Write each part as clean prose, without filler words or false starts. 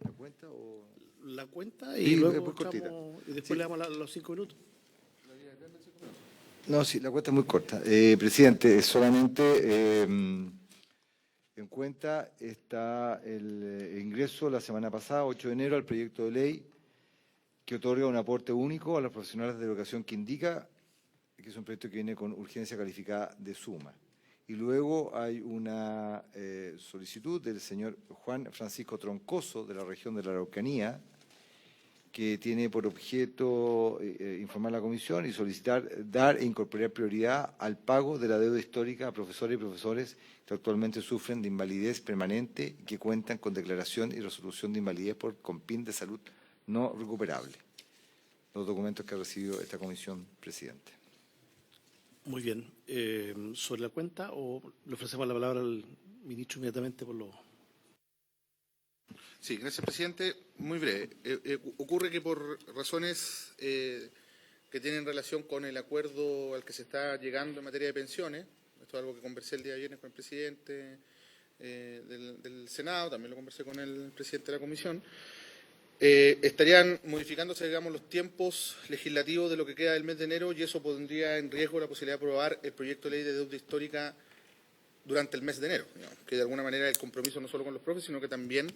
¿La cuenta o...? La cuenta Sí, y luego después cortita. y después Sí. le damos los 5 minutos. No, sí, la cuenta es muy corta. Presidente, solamente en cuenta está el ingreso la semana pasada, 8 de enero, al proyecto de ley que otorga un aporte único a los profesionales de educación que indica que es un proyecto que viene con urgencia calificada de suma. Y luego hay una solicitud del señor Juan Francisco Troncoso, de la región de la Araucanía, que tiene por objeto informar a la comisión y solicitar dar e incorporar prioridad al pago de la deuda histórica a profesores y profesores que actualmente sufren de invalidez permanente y que cuentan con declaración y resolución de invalidez por COMPIN de salud no recuperable. Los documentos que ha recibido esta comisión, presidente. Muy bien. ¿Sobre la cuenta o le ofrecemos la palabra al ministro inmediatamente por lo... Sí, gracias, presidente. Muy breve. Ocurre que por razones que tienen relación con el acuerdo al que se está llegando en materia de pensiones, esto es algo que conversé el día de viernes con el presidente del Senado, también lo conversé con el presidente de la comisión, estarían modificándose, digamos, los tiempos legislativos de lo que queda del mes de enero y eso pondría en riesgo la posibilidad de aprobar el proyecto de ley de deuda histórica durante el mes de enero, digamos, que de alguna manera el compromiso no solo con los profes, sino que también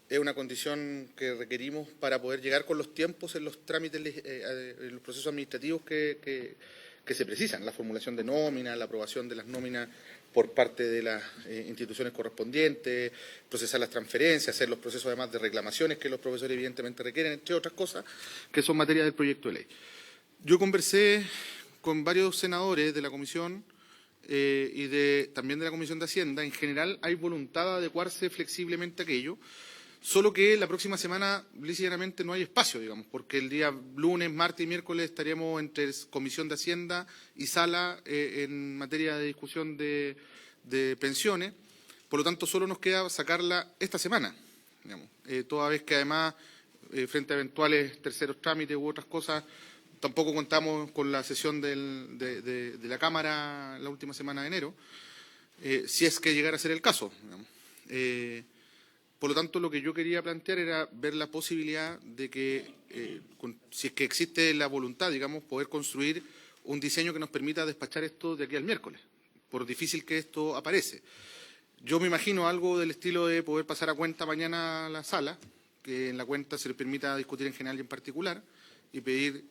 es una condición que requerimos para poder llegar con los tiempos en los trámites, en los procesos administrativos que se precisan, la formulación de nóminas, la aprobación de las nóminas por parte de las instituciones correspondientes, procesar las transferencias, hacer los procesos además de reclamaciones que los profesores evidentemente requieren, entre otras cosas, que son materia del proyecto de ley. Yo conversé con varios senadores de la comisión y también de la Comisión de Hacienda. En general hay voluntad de adecuarse flexiblemente a aquello, solo que la próxima semana, lícitamente, no hay espacio, digamos, porque el día lunes, martes y miércoles estaríamos entre Comisión de Hacienda y Sala en materia de discusión de pensiones. Por lo tanto, solo nos queda sacarla esta semana, digamos, toda vez que además, frente a eventuales terceros trámites u otras cosas, tampoco contamos con la sesión de la Cámara la última semana de enero, si es que llegara a ser el caso, digamos. Por lo tanto, lo que yo quería plantear era ver la posibilidad de que, si es que existe la voluntad, digamos, poder construir un diseño que nos permita despachar esto de aquí al miércoles, por difícil que esto aparece. Yo me imagino algo del estilo de poder pasar a cuenta mañana a la sala, que en la cuenta se le permita discutir en general y en particular, y pedir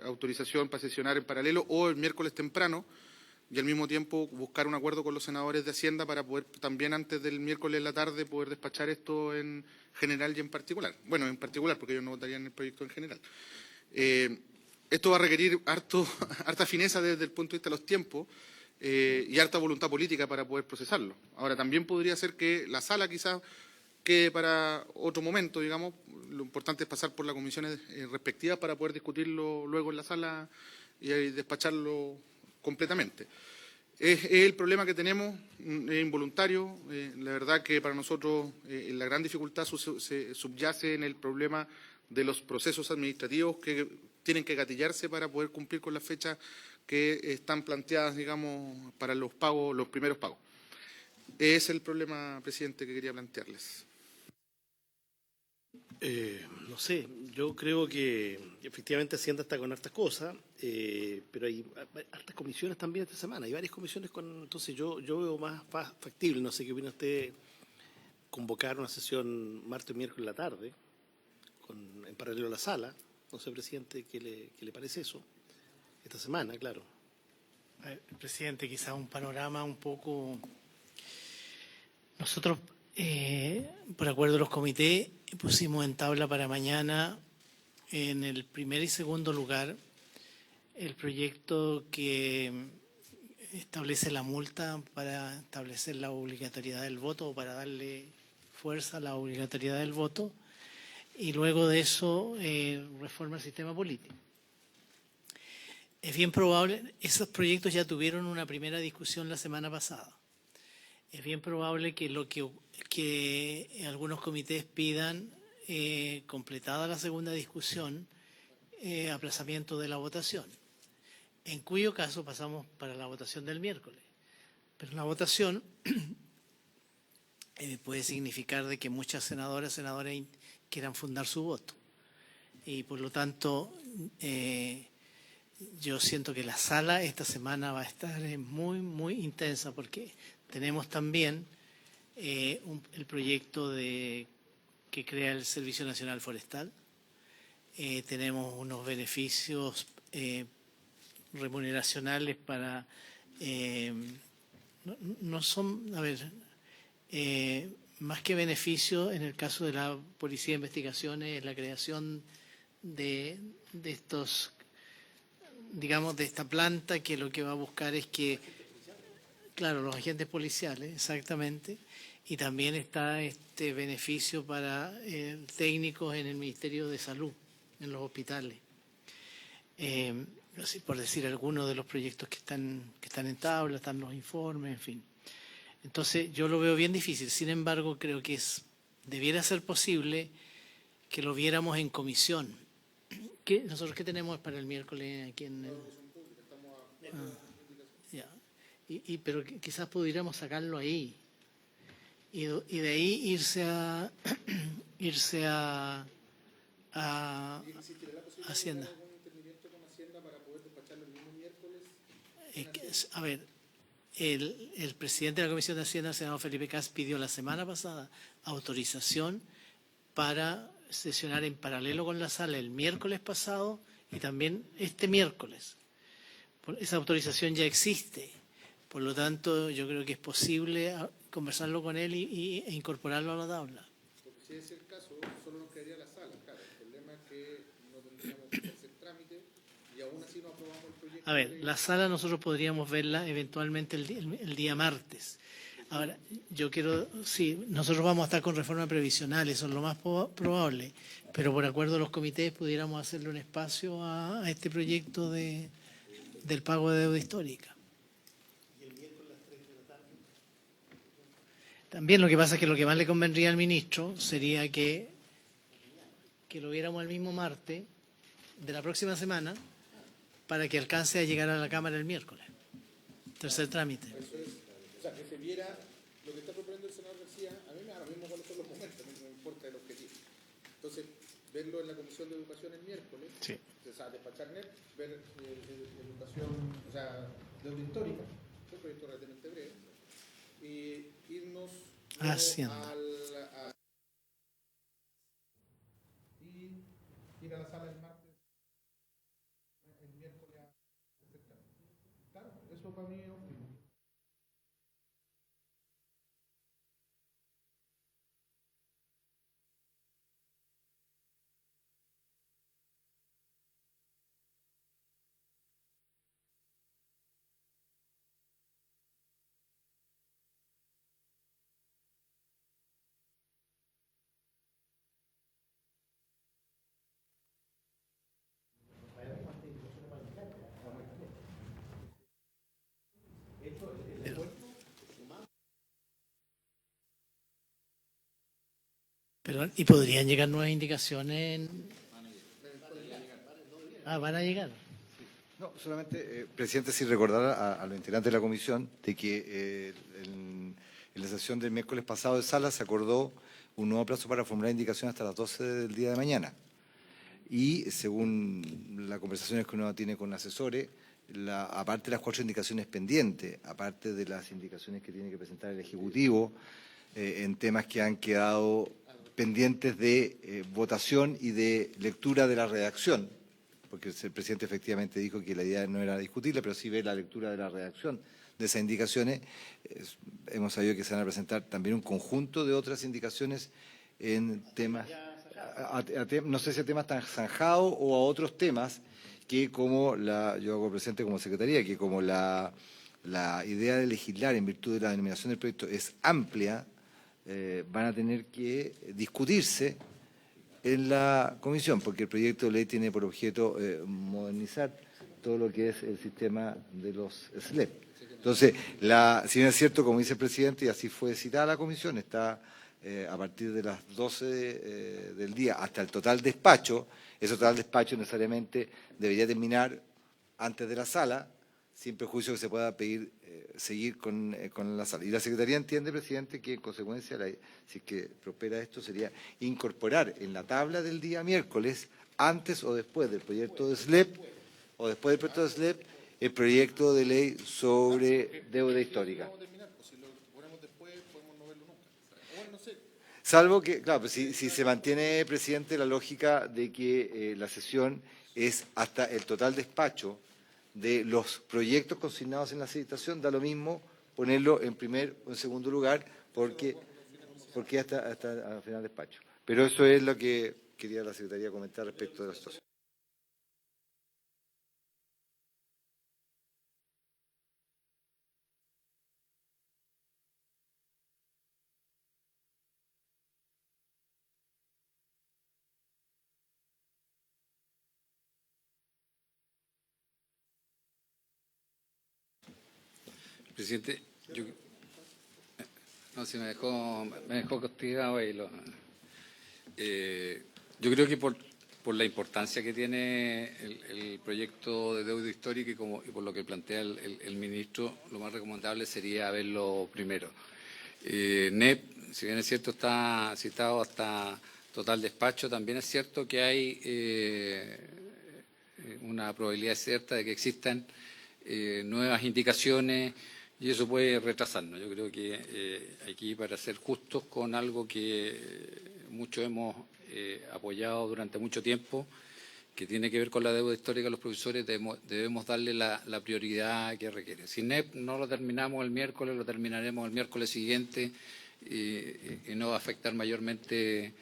autorización para sesionar en paralelo o el miércoles temprano, y al mismo tiempo buscar un acuerdo con los senadores de Hacienda para poder también antes del miércoles en la tarde poder despachar esto en general y en particular. Bueno, en particular, porque ellos no votarían el proyecto en general. Esto va a requerir harta fineza desde el punto de vista de los tiempos y harta voluntad política para poder procesarlo. Ahora, también podría ser que la sala quizás quede para otro momento, digamos. Lo importante es pasar por las comisiones respectivas para poder discutirlo luego en la sala y despacharlo completamente. Es el problema que tenemos, es involuntario. La verdad que para nosotros la gran dificultad se subyace en el problema de los procesos administrativos que tienen que gatillarse para poder cumplir con las fechas que están planteadas, digamos, para los pagos, los primeros pagos. Ese es el problema, presidente, que quería plantearles. No sé, yo creo que efectivamente Hacienda está con hartas cosas, pero hay hartas comisiones también esta semana, hay varias comisiones entonces yo veo más factible, no sé qué opina usted, convocar una sesión martes o miércoles en la tarde, en paralelo a la sala, no sé, presidente, ¿qué le parece eso? Esta semana, claro. Presidente, quizás un panorama un poco... Nosotros, por acuerdo de los comités, pusimos en tabla para mañana, en el primer y segundo lugar, el proyecto que establece la multa para establecer la obligatoriedad del voto o para darle fuerza a la obligatoriedad del voto, y luego de eso reforma el sistema político. Es bien probable, esos proyectos ya tuvieron una primera discusión la semana pasada. Es bien probable que que algunos comités pidan, completada la segunda discusión, aplazamiento de la votación, en cuyo caso pasamos para la votación del miércoles. Pero la votación puede significar de que muchas senadoras, senadores quieran fundar su voto. Y por lo tanto, yo siento que la sala esta semana va a estar muy, muy intensa porque tenemos también el proyecto que crea el Servicio Nacional Forestal. Tenemos unos beneficios remuneracionales para... no son, a ver, más que beneficios, en el caso de la Policía de Investigaciones, la creación de estos, digamos, de esta planta que lo que va a buscar es que, claro, los agentes policiales, exactamente, y también está este beneficio para técnicos en el Ministerio de Salud, en los hospitales. Así por decir algunos de los proyectos que están en tabla, están los informes, en fin. Entonces, yo lo veo bien difícil. Sin embargo, creo que debiera ser posible que lo viéramos en comisión. ¿Nosotros qué tenemos para el miércoles aquí en el... ya. Pero quizás pudiéramos sacarlo ahí. Y de ahí irse a Hacienda. A ver, el presidente de la Comisión de Hacienda, el senador Felipe Cas, pidió la semana pasada autorización para sesionar en paralelo con la sala el miércoles pasado y también este miércoles. Esa autorización ya existe. Por lo tanto, yo creo que es posible conversarlo con él e incorporarlo a la tabla. Porque si es el caso, solo nos quedaría la sala. Claro, el problema es que no tendríamos que hacer trámite y aún así no aprobamos el proyecto. A ver, la sala nosotros podríamos verla eventualmente el día martes. Ahora, sí, nosotros vamos a estar con reforma previsional, eso es lo más probable, pero por acuerdo de los comités pudiéramos hacerle un espacio a este proyecto del pago de deuda histórica. También lo que pasa es que lo que más le convendría al ministro sería que lo viéramos el mismo martes de la próxima semana para que alcance a llegar a la Cámara el miércoles. Tercer trámite. Eso es, o sea, que se viera lo que está proponiendo el senador García. A mí me da lo mismo cuáles son los momentos, no me importa el objetivo. Entonces, verlo en la Comisión de Educación el miércoles, sí. O sea, despachar NEP, ver educación, o sea, deuda histórica, un proyecto relativamente breve, y irnos Hacienda. y ir a la sala el martes, el miércoles a claro, eso para mí es óptimo. ¿Y podrían llegar nuevas indicaciones? Van a llegar. No, solamente, presidente, sí recordar a los integrantes de la comisión de que en la sesión del miércoles pasado de sala se acordó un nuevo plazo para formular indicaciones hasta las 12 del día de mañana. Y según las conversaciones que uno tiene con asesores, aparte de las 4 indicaciones pendientes, aparte de las indicaciones que tiene que presentar el Ejecutivo en temas que han quedado pendientes de votación y de lectura de la redacción, porque el presidente efectivamente dijo que la idea no era discutirla, pero sí ver la lectura de la redacción de esas indicaciones. Hemos sabido que se van a presentar también un conjunto de otras indicaciones en temas, no sé si a temas tan zanjados o a otros temas que como yo hago presente como secretaría, que como la idea de legislar en virtud de la denominación del proyecto es amplia, van a tener que discutirse en la comisión, porque el proyecto de ley tiene por objeto modernizar todo lo que es el sistema de los SLEP. Entonces, si bien es cierto, como dice el presidente, y así fue citada la comisión, está a partir de las 12 del día hasta el total despacho. Ese total despacho necesariamente debería terminar antes de la sala, sin perjuicio que se pueda pedir seguir con la sala. Y la Secretaría entiende, presidente, que en consecuencia, si es que prospera esto, sería incorporar en la tabla del día miércoles, antes o después del proyecto de SLEP, el proyecto de ley sobre deuda histórica. Salvo que, claro, pues si se mantiene, presidente, la lógica de que la sesión es hasta el total despacho de los proyectos consignados en la citación, da lo mismo ponerlo en primer o en segundo lugar, porque hasta al final despacho. Pero eso es lo que quería la Secretaría comentar respecto de la situación. Presidente, no, si me dejó castigado ahí. Yo creo que por la importancia que tiene el proyecto de deuda histórica y por lo que plantea el ministro, lo más recomendable sería verlo primero. NEP, si bien es cierto, está citado hasta total despacho, también es cierto que hay una probabilidad cierta de que existan nuevas indicaciones y eso puede retrasarnos. Yo creo que aquí, para ser justos con algo que muchos hemos apoyado durante mucho tiempo, que tiene que ver con la deuda histórica de los profesores, debemos darle la prioridad que requiere. Si NEP no lo terminamos el miércoles, lo terminaremos el miércoles siguiente y no va a afectar mayormente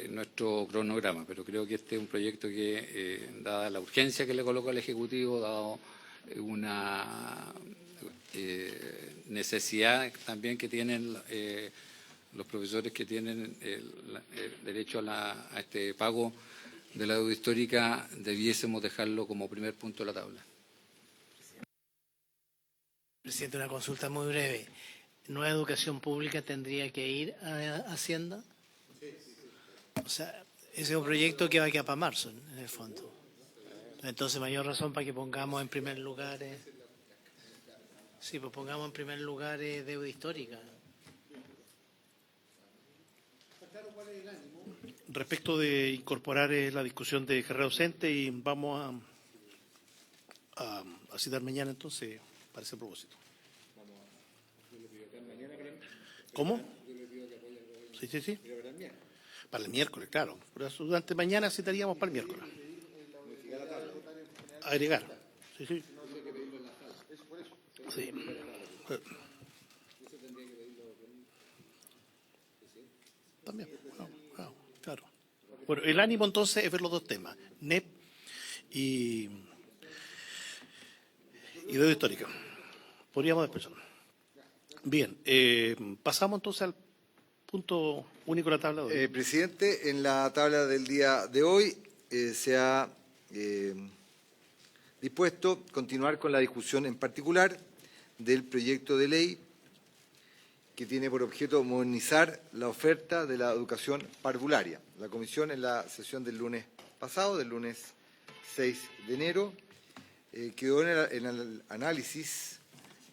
nuestro cronograma. Pero creo que este es un proyecto que, dada la urgencia que le coloca el Ejecutivo, dado una necesidad también que tienen los profesores que tienen el derecho a este pago de la deuda histórica, debiésemos dejarlo como primer punto de la tabla. Presidente, una consulta muy breve. ¿Nueva educación pública tendría que ir a Hacienda? O sea, ese es un proyecto que va a quedar para marzo, en el fondo. Entonces, mayor razón para que pongamos en primer lugar... Sí, pues pongamos en primer lugar deuda histórica. Respecto de incorporar la discusión de carrera docente, y vamos a citar mañana entonces para ese propósito. ¿Cómo? Sí. Para el miércoles, claro. Por eso, durante mañana citaríamos para el miércoles. Agregar. Sí. Sí. También, claro. Bueno, el ánimo entonces es ver los dos temas, NEP y deuda histórica. Podríamos expresarlo. Bien, pasamos entonces al punto único de la tabla de hoy. Presidente, en la tabla del día de hoy se ha dispuesto continuar con la discusión en particular del proyecto de ley que tiene por objeto modernizar la oferta de la educación parvularia. La Comisión, en la sesión del lunes pasado, del lunes 6 de enero, quedó en el análisis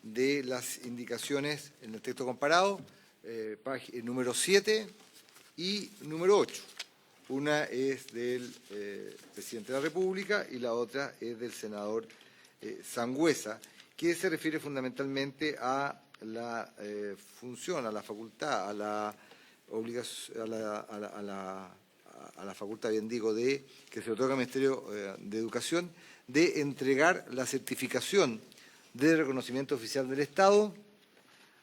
de las indicaciones en el texto comparado, número 7 y número 8. Una es del presidente de la República y la otra es del senador Sangüesa, que se refiere fundamentalmente a la función, a la facultad, a la obligación, a la facultad, bien digo, de que se otorga al Ministerio de Educación de entregar la certificación de reconocimiento oficial del Estado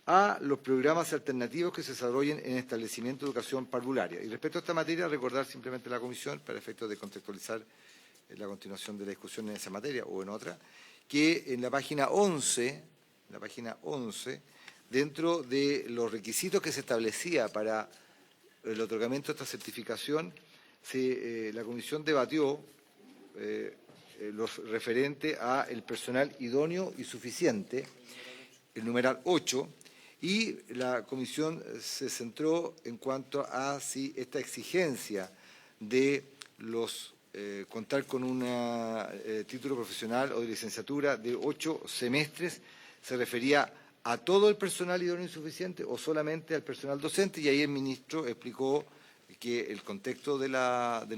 a los programas alternativos que se desarrollen en establecimientos de educación parvularia. Y respecto a esta materia, recordar simplemente a la Comisión, para efectos de contextualizar la continuación de la discusión en esa materia o en otra, que en la página 11, dentro de los requisitos que se establecía para el otorgamiento de esta certificación, la Comisión debatió los referente a el personal idóneo y suficiente, el numeral 8, y la Comisión se centró en cuanto a si esta exigencia de contar con un título profesional o de licenciatura de 8 semestres se refería a todo el personal idóneo insuficiente o solamente al personal docente, y ahí el ministro explicó que el contexto del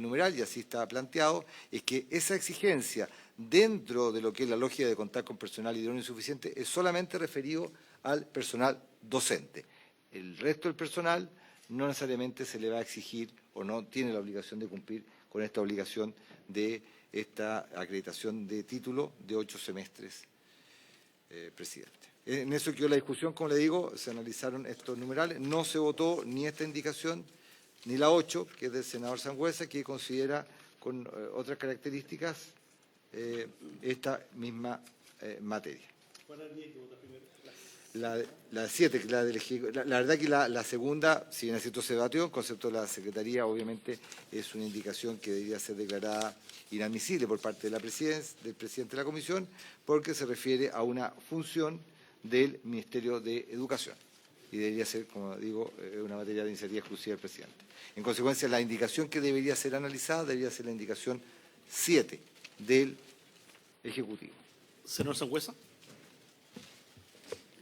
numeral, y así está planteado, es que esa exigencia dentro de lo que es la lógica de contar con personal idóneo insuficiente es solamente referido al personal docente. El resto del personal no necesariamente se le va a exigir o no tiene la obligación de cumplir con esta obligación de esta acreditación de título de 8 semestres, presidente. En eso quedó la discusión, como le digo, se analizaron estos numerales, no se votó ni esta indicación ni la 8, que es del senador Sangüesa, que considera con otras características esta misma materia. La 7, la verdad que la segunda, si bien es cierto se debatió, el concepto de la Secretaría obviamente es una indicación que debería ser declarada inadmisible por parte de del presidente de la Comisión, porque se refiere a una función del Ministerio de Educación y debería ser, como digo, una materia de iniciativa exclusiva del presidente. En consecuencia, la indicación que debería ser analizada debería ser la indicación 7 del Ejecutivo. Senador Sangüesa.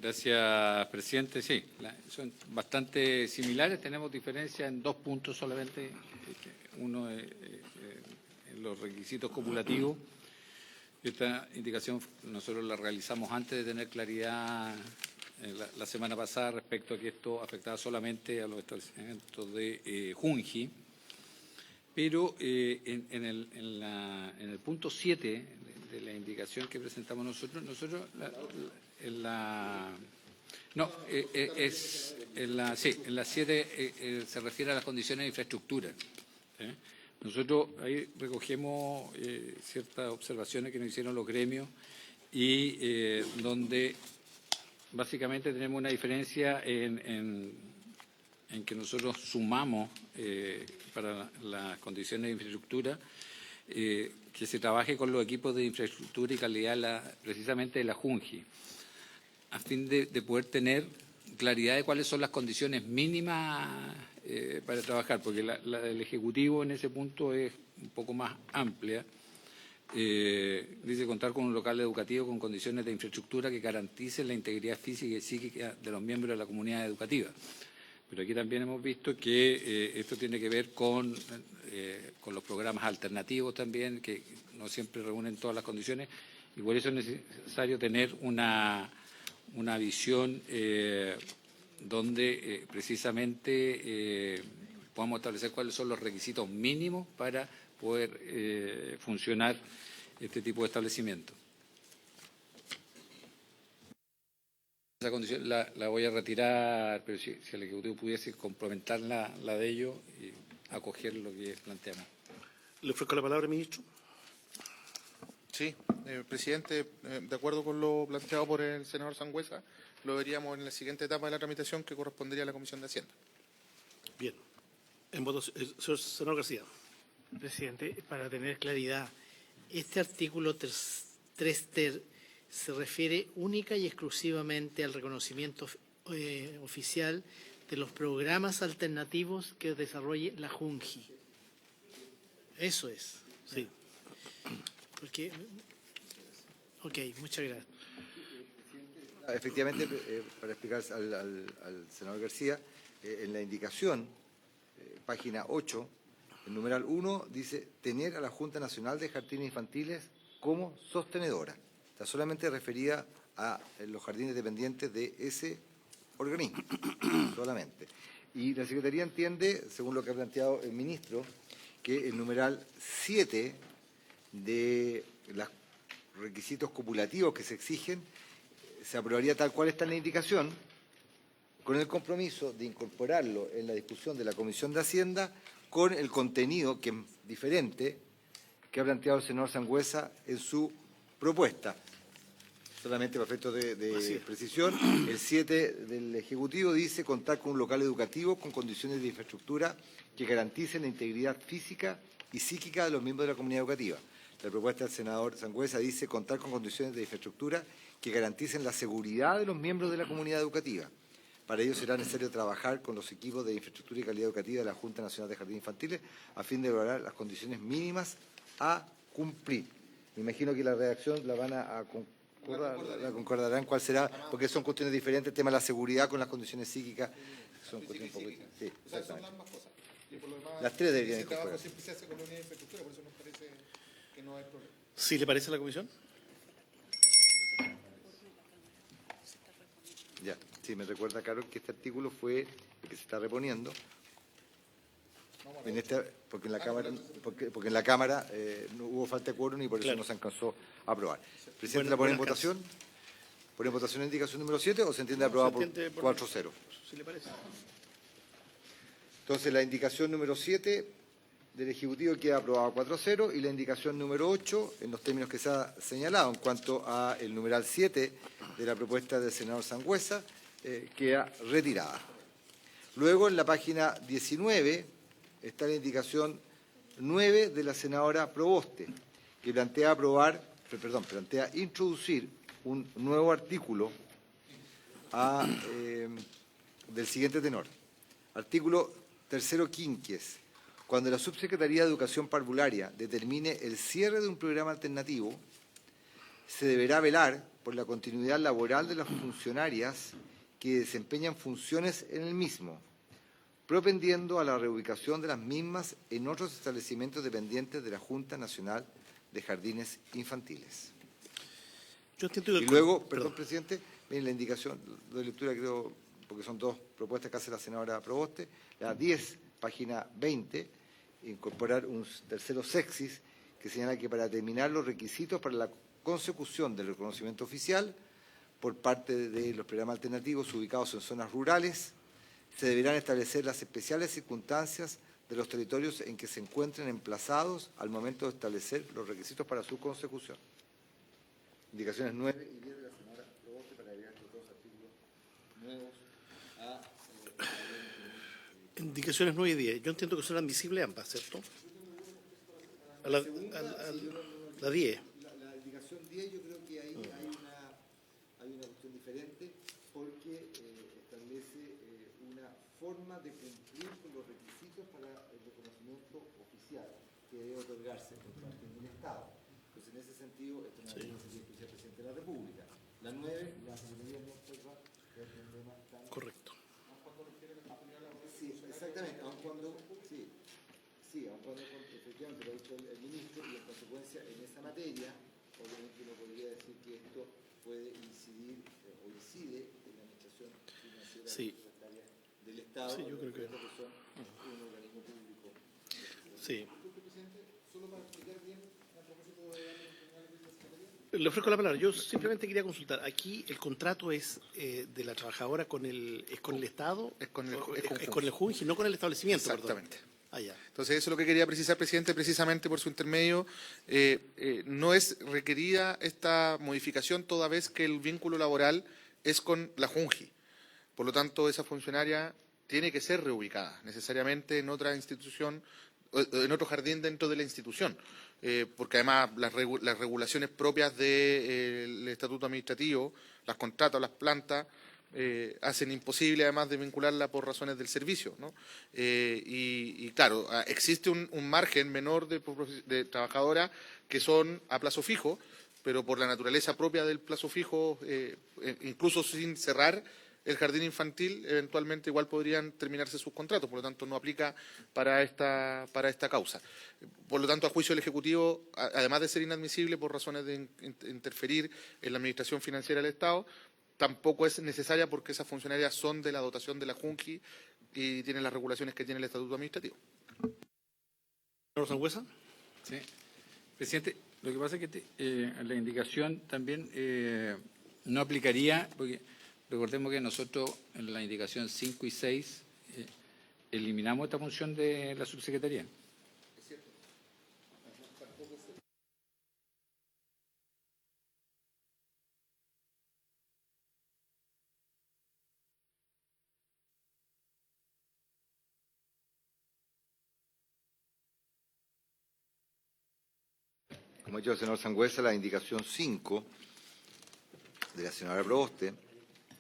Gracias, presidente. Sí, son bastante similares. Tenemos diferencia en 2 puntos solamente. Uno es en los requisitos cumulativos. Esta indicación nosotros la realizamos antes de tener claridad la semana pasada respecto a que esto afectaba solamente a los establecimientos de Junji. Pero en el punto 7 de la indicación que presentamos nosotros en la 7 se refiere a las condiciones de infraestructura. Nosotros ahí recogemos ciertas observaciones que nos hicieron los gremios y donde básicamente tenemos una diferencia en que nosotros sumamos para las condiciones de infraestructura que se trabaje con los equipos de infraestructura y calidad precisamente de la Junji, a fin de poder tener claridad de cuáles son las condiciones mínimas para trabajar, porque la del Ejecutivo en ese punto es un poco más amplia. Dice contar con un local educativo con condiciones de infraestructura que garanticen la integridad física y psíquica de los miembros de la comunidad educativa. Pero aquí también hemos visto que esto tiene que ver con los programas alternativos también, que no siempre reúnen todas las condiciones, y por eso es necesario tener una visión donde precisamente podamos establecer cuáles son los requisitos mínimos para poder funcionar este tipo de establecimientos. Esa condición la voy a retirar, pero si el Ejecutivo pudiese complementar la de ellos y acoger lo que planteamos. Le ofrezco la palabra, ministro. Sí, presidente, de acuerdo con lo planteado por el senador Sangüesa, lo veríamos en la siguiente etapa de la tramitación que correspondería a la Comisión de Hacienda. Bien. En votación, senador García. Presidente, para tener claridad, este artículo 3 ter se refiere única y exclusivamente al reconocimiento oficial de los programas alternativos que desarrolle la Junji. Eso es. Sí. Porque, ok, muchas gracias. Efectivamente, para explicar al senador García, en la indicación, página 8, el numeral 1 dice tener a la Junta Nacional de Jardines Infantiles como sostenedora. Está solamente referida a los jardines dependientes de ese organismo, solamente. Y la Secretaría entiende, según lo que ha planteado el ministro, que el numeral 7 de los requisitos copulativos que se exigen se aprobaría tal cual está en la indicación, con el compromiso de incorporarlo en la discusión de la Comisión de Hacienda con el contenido, que es diferente, que ha planteado el senador Sangüesa en su propuesta. Solamente para efectos de precisión, el 7 del Ejecutivo dice contar con un local educativo con condiciones de infraestructura que garanticen la integridad física y psíquica de los miembros de la comunidad educativa. La propuesta del senador Sangüesa dice contar con condiciones de infraestructura que garanticen la seguridad de los miembros de la comunidad educativa. Para ello será necesario trabajar con los equipos de infraestructura y calidad educativa de la Junta Nacional de Jardines Infantiles a fin de lograr las condiciones mínimas a cumplir. Me imagino que la redacción la van a la concordarán cuál será, porque son cuestiones diferentes, el tema de la seguridad con las condiciones psíquicas, son cuestiones un poco... Sí, O sea, son exactamente. las más cosas. Y por lo demás, Las tres deberían ese trabajo incorporar. siempre se hace con la unidad de infraestructura, por eso nos parece que no hay problema. ¿Sí le parece a la comisión? Ya, sí, me recuerda, Carol, que este artículo fue el que se está reponiendo. Porque en la Cámara no hubo falta de quórum y por eso Claro. no se alcanzó a aprobar. Presidente, Bueno, ¿la pone en buenas votación? ¿Pone en votación la indicación número 7 o se entiende aprobada por 4-0? ¿Sí le parece? Entonces, la indicación número 7 del Ejecutivo queda aprobada 4-0 y la indicación número 8, en los términos que se ha señalado en cuanto al numeral 7 de la propuesta del senador Sangüesa, queda retirada. Luego, en la página 19, está la indicación 9 de la senadora Proboste, que plantea introducir un nuevo artículo del siguiente tenor. Artículo tercero quinquies. Cuando la Subsecretaría de Educación Parvularia determine el cierre de un programa alternativo, se deberá velar por la continuidad laboral de las funcionarias que desempeñan funciones en el mismo, propendiendo a la reubicación de las mismas en otros establecimientos dependientes de la Junta Nacional de Jardines Infantiles. Yo entiendo que Y luego, perdón, presidente, miren la indicación de lectura, creo, porque son dos propuestas que hace la senadora Proboste, la 10, página 20, incorporar un tercero sexis que señala que para determinar los requisitos para la consecución del reconocimiento oficial por parte de los programas alternativos ubicados en zonas rurales, se deberán establecer las especiales circunstancias de los territorios en que se encuentren emplazados al momento de establecer los requisitos para su consecución. Indicaciones 9 y 10 de la senadora Proboste para agregar los dos artículos nuevos a... indicaciones 9 y 10. Yo entiendo que son admisibles ambas, ¿cierto? A la 10. La indicación 10 yo creo que ahí hay una cuestión diferente porque establece una forma de cumplir con los requisitos para el reconocimiento oficial que debe otorgarse por parte del Estado. Entonces, en ese sentido, esto no es el presidente de la República. La 9, la Secretaría no observa el problema tan... Correcto. Sí, exactamente, aun cuando efectivamente lo ha dicho el ministro y en consecuencia en esa materia, obviamente uno podría decir que esto puede incidir o incide en la administración financiera Sí. del Estado, Sí, yo creo que... que son un organismo público. Sí. Solo para explicar bien a propósito Le ofrezco la palabra. Yo simplemente quería consultar. Aquí el contrato es de la trabajadora con el Estado, Es con el Junji, no con el establecimiento. Exactamente. Perdón. Ah, ya. Entonces, eso es lo que quería precisar, presidente, precisamente por su intermedio. No es requerida esta modificación toda vez que el vínculo laboral es con la Junji. Por lo tanto, esa funcionaria tiene que ser reubicada necesariamente en otra institución, en otro jardín dentro de la institución. Porque además las regulaciones propias del estatuto administrativo, las contratas, las plantas, hacen imposible además de vincularla por razones del servicio, ¿no? Y claro, existe un margen menor de trabajadoras que son a plazo fijo, pero por la naturaleza propia del plazo fijo, incluso sin cerrar el jardín infantil, eventualmente igual podrían terminarse sus contratos, por lo tanto no aplica para esta causa. Por lo tanto, a juicio del Ejecutivo, además de ser inadmisible por razones de interferir en la administración financiera del Estado, tampoco es necesaria porque esas funcionarias son de la dotación de la Junji y tienen las regulaciones que tiene el Estatuto Administrativo. ¿Señor Sangüesa? Sí. Presidente, lo que pasa es que la indicación también no aplicaría, porque recordemos que nosotros en la indicación 5 y 6 eliminamos esta función de la subsecretaría. Como ha dicho el senador Sangüesa, la indicación 5 de la senadora Proboste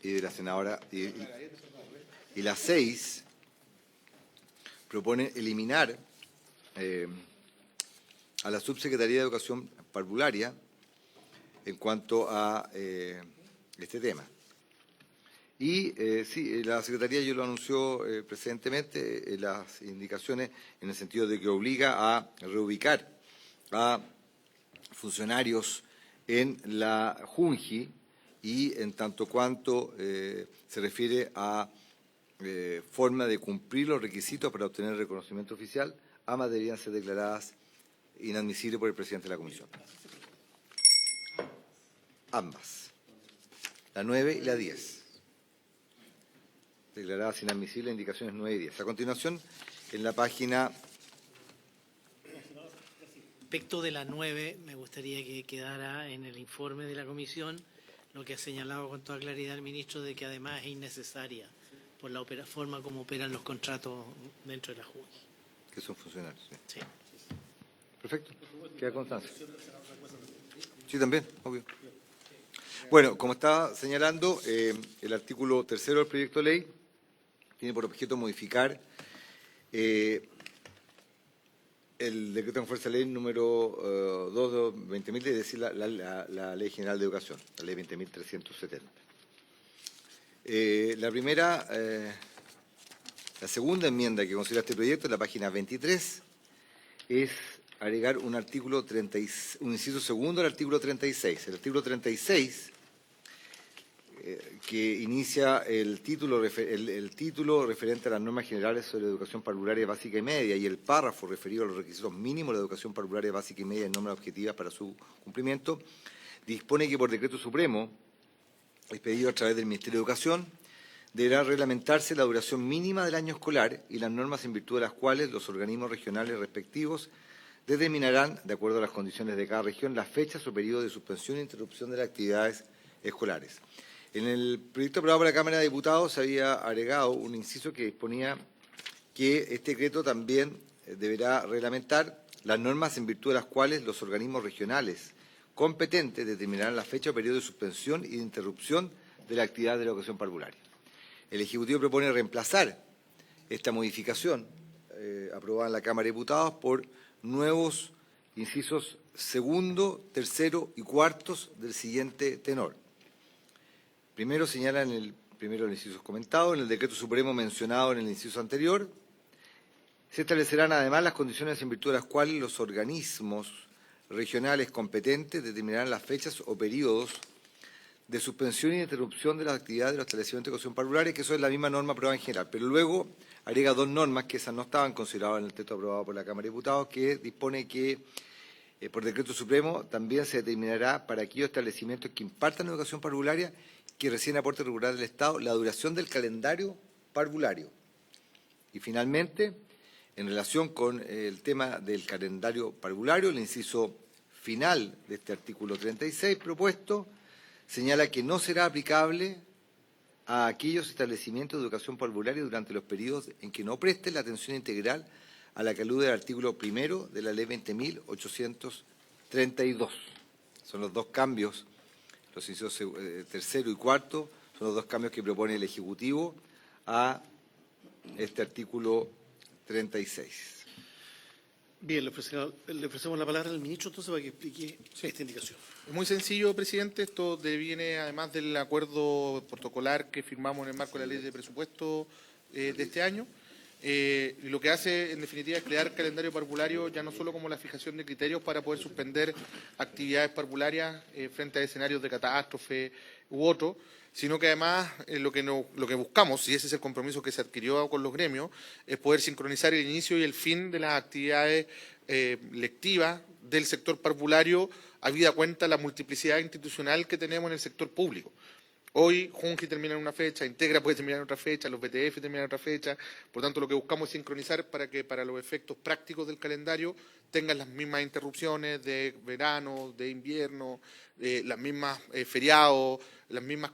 y de la senadora y la 6 propone eliminar a la Subsecretaría de Educación Parvularia en cuanto a este tema. Y sí, la Secretaría ya lo anunció precedentemente, las indicaciones en el sentido de que obliga a reubicar a funcionarios en la JUNJI y en tanto cuanto se refiere a forma de cumplir los requisitos para obtener reconocimiento oficial, ambas deberían ser declaradas inadmisibles por el presidente de la Comisión. Ambas, la 9 y la 10. Declaradas inadmisibles, indicaciones 9 y 10. A continuación, en la página... Respecto de la 9, me gustaría que quedara en el informe de la comisión lo que ha señalado con toda claridad el ministro, de que además es innecesaria por la forma como operan los contratos dentro de la JUNJI. Que son funcionarios. Sí. Sí. Perfecto. Queda constancia. Sí, también, obvio. Bueno, como estaba señalando, el artículo 3 del proyecto de ley tiene por objeto modificar el decreto en fuerza de ley número 2 de 20.000, es decir, la Ley General de Educación, la Ley 20.370. La segunda enmienda que considera este proyecto, en la página 23, es agregar un inciso segundo al artículo 36. El artículo 36, que inicia el título referente a las normas generales sobre educación parvularia básica y media y el párrafo referido a los requisitos mínimos de la educación parvularia básica y media y normas objetivas para su cumplimiento, dispone que por decreto supremo, expedido a través del Ministerio de Educación, deberá reglamentarse la duración mínima del año escolar y las normas en virtud de las cuales los organismos regionales respectivos determinarán, de acuerdo a las condiciones de cada región, las fechas o periodos de suspensión e interrupción de las actividades escolares. En el proyecto aprobado por la Cámara de Diputados se había agregado un inciso que disponía que este decreto también deberá reglamentar las normas en virtud de las cuales los organismos regionales competentes determinarán la fecha o periodo de suspensión y de interrupción de la actividad de la educación parvularia. El Ejecutivo propone reemplazar esta modificación aprobada en la Cámara de Diputados por nuevos incisos segundo, tercero y cuartos del siguiente tenor. Primero señala en el primero de los incisos comentados, en el decreto supremo mencionado en el inciso anterior, se establecerán además las condiciones en virtud de las cuales los organismos regionales competentes determinarán las fechas o periodos de suspensión y interrupción de las actividades de los establecimientos de educación parvularia, que eso es la misma norma aprobada en general. Pero luego agrega dos normas que esas no estaban consideradas en el texto aprobado por la Cámara de Diputados, que dispone que por decreto supremo también se determinará para aquellos establecimientos que impartan educación parvularia que reciben aporte regular del Estado la duración del calendario parvulario. Y finalmente, en relación con el tema del calendario parvulario, el inciso final de este artículo 36 propuesto señala que no será aplicable a aquellos establecimientos de educación parvularia durante los periodos en que no presten la atención integral a la que alude el artículo primero de la Ley 20.832. Son los dos cambios, los incisos tercero y cuarto, son los dos cambios que propone el Ejecutivo a este artículo 36. Bien, le ofrecemos la palabra al ministro entonces para que explique esta indicación. Es muy sencillo, presidente. Esto deviene además del acuerdo protocolar que firmamos en el marco de la ley de presupuesto de este año. Y lo que hace, en definitiva, es crear calendario parvulario ya no solo como la fijación de criterios para poder suspender actividades parvularias frente a escenarios de catástrofe u otro, sino que además lo que buscamos, y ese es el compromiso que se adquirió con los gremios, es poder sincronizar el inicio y el fin de las actividades lectivas del sector parvulario, habida cuenta la multiplicidad institucional que tenemos en el sector público. Hoy JUNJI termina en una fecha, Integra puede terminar en otra fecha, los BTF terminan en otra fecha, por tanto lo que buscamos es sincronizar para que para los efectos prácticos del calendario tengan las mismas interrupciones de verano, de invierno, las mismas feriados, las mismas...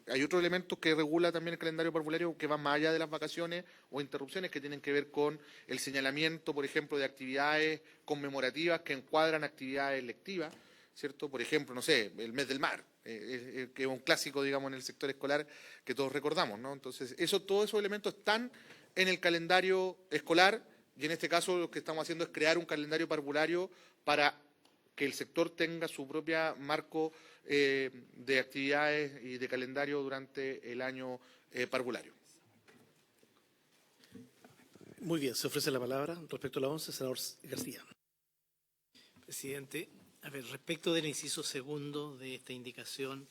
Hay otros elementos que regula también el calendario parvulario que van más allá de las vacaciones o interrupciones que tienen que ver con el señalamiento, por ejemplo, de actividades conmemorativas que encuadran actividades lectivas, ¿cierto? Por ejemplo, no sé, el mes del mar, que es un clásico, digamos, en el sector escolar que todos recordamos, ¿no? Entonces, todos esos elementos están en el calendario escolar y en este caso lo que estamos haciendo es crear un calendario parvulario para que el sector tenga su propio marco de actividades y de calendario durante el año parvulario. Muy bien, se ofrece la palabra respecto a la 11, senador García. Presidente, a ver, respecto del inciso segundo de esta indicación,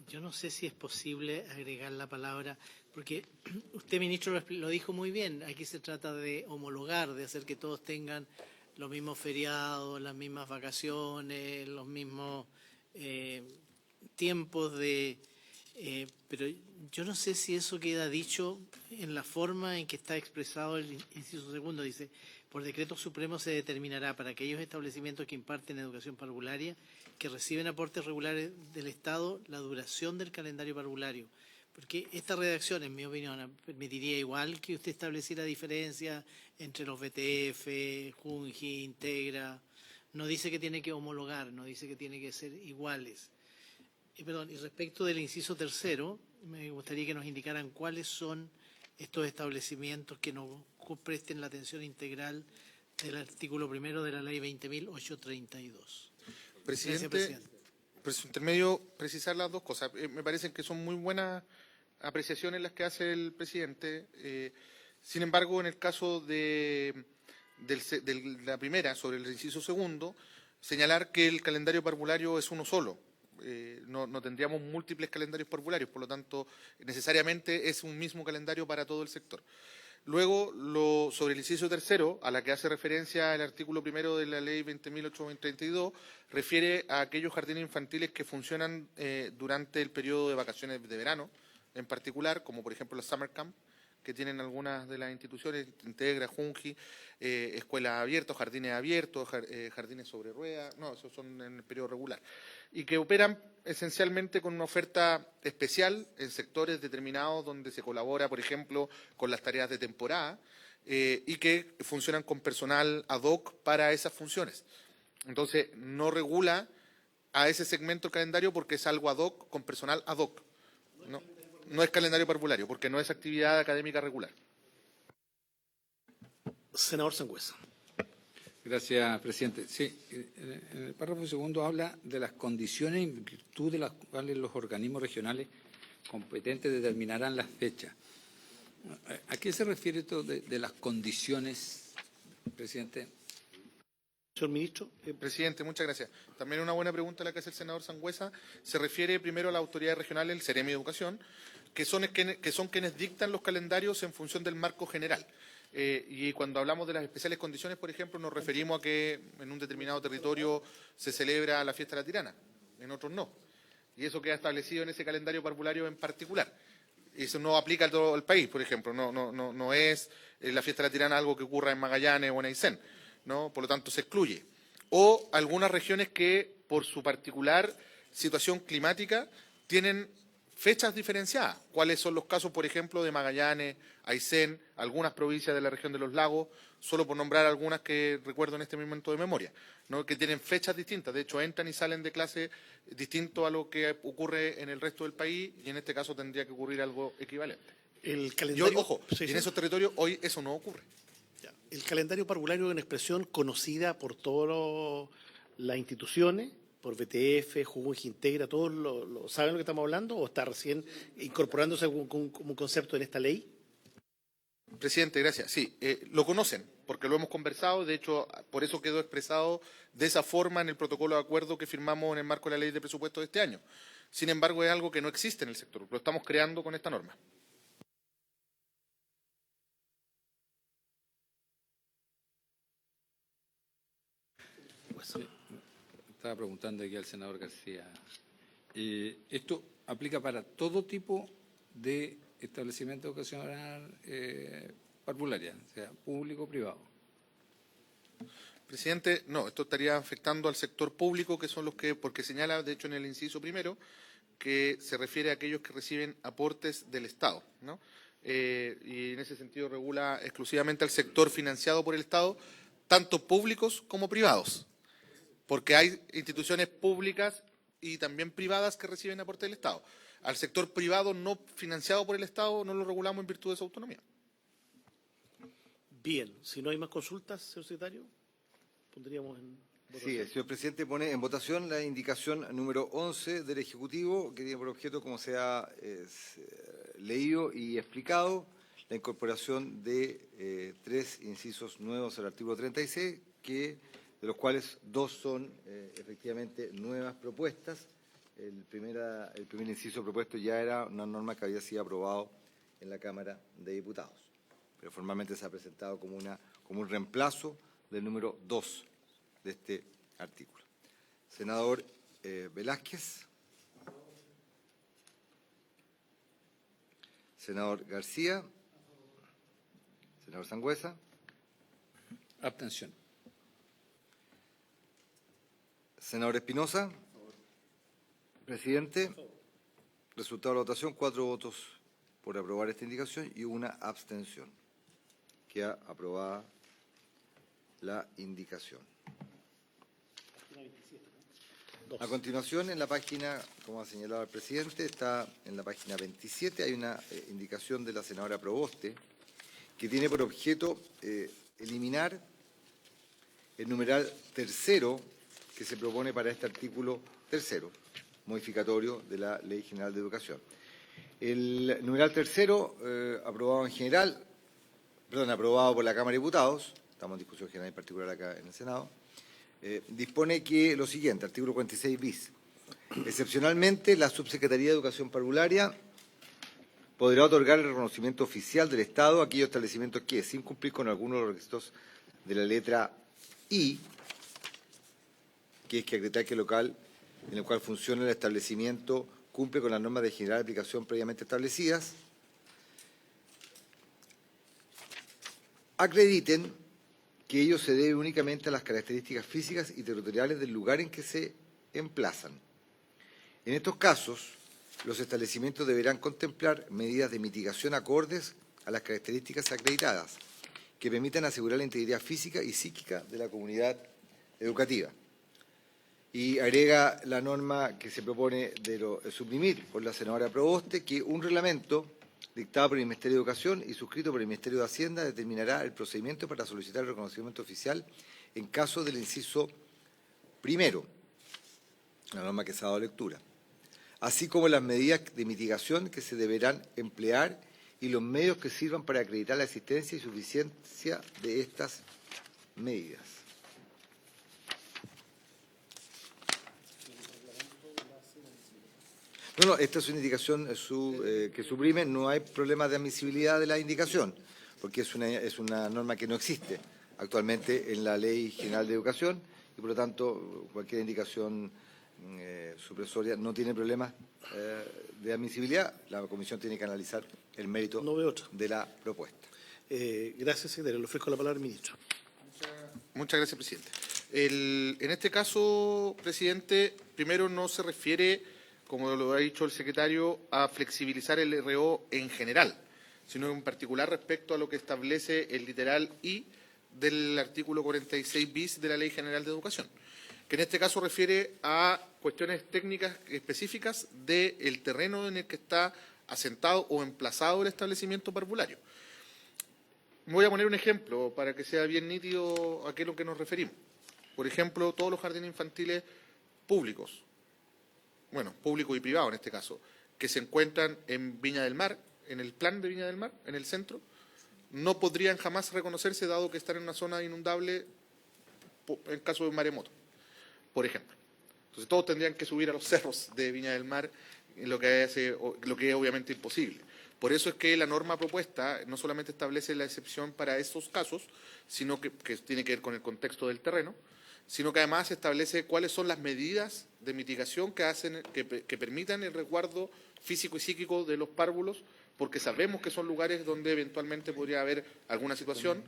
yo no sé si es posible agregar la palabra, porque usted, ministro, lo dijo muy bien, aquí se trata de homologar, de hacer que todos tengan los mismos feriados, las mismas vacaciones, los mismos tiempos de... pero yo no sé si eso queda dicho en la forma en que está expresado el inciso segundo. Dice, por decreto supremo se determinará para aquellos establecimientos que imparten educación parvularia que reciben aportes regulares del Estado la duración del calendario parvulario. Porque esta redacción, en mi opinión, permitiría igual que usted estableciera diferencia entre los BTF, Junji, Integra. No dice que tiene que homologar, no dice que tiene que ser iguales. Y respecto del inciso tercero, me gustaría que nos indicaran cuáles son estos establecimientos que nos presten la atención integral del artículo primero de la ley 20.832. Presidente, Gracias, presidente. Por su intermedio, precisar las dos cosas. Me parecen que son muy buenas apreciaciones las que hace el presidente. Sin embargo, en el caso de la primera, sobre el inciso segundo, señalar que el calendario parvulario es uno solo. No tendríamos múltiples calendarios parvularios, por lo tanto, necesariamente es un mismo calendario para todo el sector. Luego, sobre el inciso tercero, a la que hace referencia el artículo primero de la ley 20.832, refiere a aquellos jardines infantiles que funcionan durante el periodo de vacaciones de verano, en particular, como por ejemplo los Summer Camp, que tienen algunas de las instituciones, Integra, Junji, escuelas abiertas, jardines abiertos, jardines sobre ruedas, no, esos son en el periodo regular, y que operan esencialmente con una oferta especial en sectores determinados donde se colabora, por ejemplo, con las tareas de temporada, y que funcionan con personal ad hoc para esas funciones. Entonces, no regula a ese segmento el calendario porque es algo ad hoc con personal ad hoc. No es calendario parvulario, porque no es actividad académica regular. Senador Sangüesa. Gracias, presidente. Sí, en el párrafo segundo habla de las condiciones en virtud de las cuales los organismos regionales competentes determinarán las fechas. ¿A qué se refiere esto de las condiciones, presidente? Señor ministro. Presidente, muchas gracias. También una buena pregunta la que hace el senador Sangüesa. Se refiere primero a las autoridades regionales, el Ceremi de Educación, que son quienes dictan los calendarios en función del marco general. Y cuando hablamos de las especiales condiciones, por ejemplo, nos referimos a que en un determinado territorio se celebra la fiesta de la tirana, en otros no. Y eso queda establecido en ese calendario parvulario en particular. Y eso no aplica a todo el país, por ejemplo. No es la fiesta de la tirana algo que ocurra en Magallanes o en Aysén, ¿no? Por lo tanto, se excluye. O algunas regiones que, por su particular situación climática, tienen fechas diferenciadas. ¿Cuáles son los casos, por ejemplo, de Magallanes, Aysén, algunas provincias de la región de los lagos, solo por nombrar algunas que recuerdo en este momento de memoria, ¿no? Que tienen fechas distintas? De hecho, entran y salen de clase distinto a lo que ocurre en el resto del país, y en este caso tendría que ocurrir algo equivalente. El calendario, Ojo, sí, y en sí. esos territorios hoy eso no ocurre. El calendario parvulario es una expresión conocida por todas las instituciones, por BTF, Junji, Integra, ¿todos saben lo que estamos hablando o está recién incorporándose como un concepto en esta ley? Presidente, gracias. Sí, lo conocen, porque lo hemos conversado, de hecho, por eso quedó expresado de esa forma en el protocolo de acuerdo que firmamos en el marco de la ley de presupuesto de este año. Sin embargo, es algo que no existe en el sector, lo estamos creando con esta norma. Estaba preguntando aquí al senador García. ¿Esto aplica para todo tipo de establecimiento educacional parvularia, o sea, público o privado? Presidente, no, esto estaría afectando al sector público, que son los que, porque señala, de hecho, en el inciso primero, que se refiere a aquellos que reciben aportes del Estado, ¿no? Y en ese sentido regula exclusivamente al sector financiado por el Estado, tanto públicos como privados, porque hay instituciones públicas y también privadas que reciben aporte del Estado. Al sector privado no financiado por el Estado no lo regulamos en virtud de su autonomía. Bien, si no hay más consultas, señor secretario, pondríamos en... Sí, el señor presidente pone en votación la indicación número 11 del Ejecutivo, que tiene por objeto, como se ha leído y explicado, la incorporación de 3 incisos nuevos al artículo 36, de los cuales 2 son efectivamente nuevas propuestas. El primer inciso propuesto ya era una norma que había sido aprobado en la Cámara de Diputados, pero formalmente se ha presentado como un reemplazo del número 2 de este artículo. Senador Velázquez. Senador García. Senador Sangüesa. Abstención. Senador Espinosa. Presidente. Resultado de la votación, 4 votos por aprobar esta indicación y 1 abstención. Queda aprobada la indicación. A continuación, en la página, como ha señalado el presidente, está en la página 27, hay una indicación de la senadora Proboste que tiene por objeto eliminar el numeral tercero que se propone para este artículo tercero, modificatorio de la Ley General de Educación. El numeral tercero, aprobado por la Cámara de Diputados, estamos en discusión general en particular acá en el Senado, dispone que lo siguiente, artículo 46 bis. Excepcionalmente, la Subsecretaría de Educación Parvularia podrá otorgar el reconocimiento oficial del Estado a aquellos establecimientos que, sin cumplir con algunos de los requisitos de la letra I, que es que acreditar que el local en el cual funciona el establecimiento cumple con las normas de general aplicación previamente establecidas, acrediten que ello se debe únicamente a las características físicas y territoriales del lugar en que se emplazan. En estos casos, los establecimientos deberán contemplar medidas de mitigación acordes a las características acreditadas, que permitan asegurar la integridad física y psíquica de la comunidad educativa. Y agrega la norma que se propone de suprimir por la senadora Proboste, que un reglamento dictado por el Ministerio de Educación y suscrito por el Ministerio de Hacienda determinará el procedimiento para solicitar el reconocimiento oficial en caso del inciso primero, la norma que se ha dado lectura, así como las medidas de mitigación que se deberán emplear y los medios que sirvan para acreditar la existencia y suficiencia de estas medidas. No, esta es una indicación que suprime, no hay problema de admisibilidad de la indicación, porque es una norma que no existe actualmente en la Ley General de Educación y, por lo tanto, cualquier indicación supresoria no tiene problemas de admisibilidad. La Comisión tiene que analizar el mérito de la propuesta. Gracias, secretario. Le ofrezco la palabra al ministro. Muchas gracias, presidente. En este caso, presidente, primero no se refiere, como lo ha dicho el secretario, a flexibilizar el RO en general, sino en particular respecto a lo que establece el literal I del artículo 46 bis de la Ley General de Educación, que en este caso refiere a cuestiones técnicas específicas del terreno en el que está asentado o emplazado el establecimiento parvulario. Voy a poner un ejemplo para que sea bien nítido a qué es lo que nos referimos. Por ejemplo, todos los jardines infantiles públicos, público y privado en este caso, que se encuentran en Viña del Mar, en el plan de Viña del Mar, en el centro, no podrían jamás reconocerse dado que están en una zona inundable en caso de un maremoto, por ejemplo. Entonces todos tendrían que subir a los cerros de Viña del Mar, lo que es obviamente imposible. Por eso es que la norma propuesta no solamente establece la excepción para esos casos, sino que tiene que ver con el contexto del terreno, sino que además establece cuáles son las medidas de mitigación que permitan el resguardo físico y psíquico de los párvulos, porque sabemos que son lugares donde eventualmente podría haber alguna situación,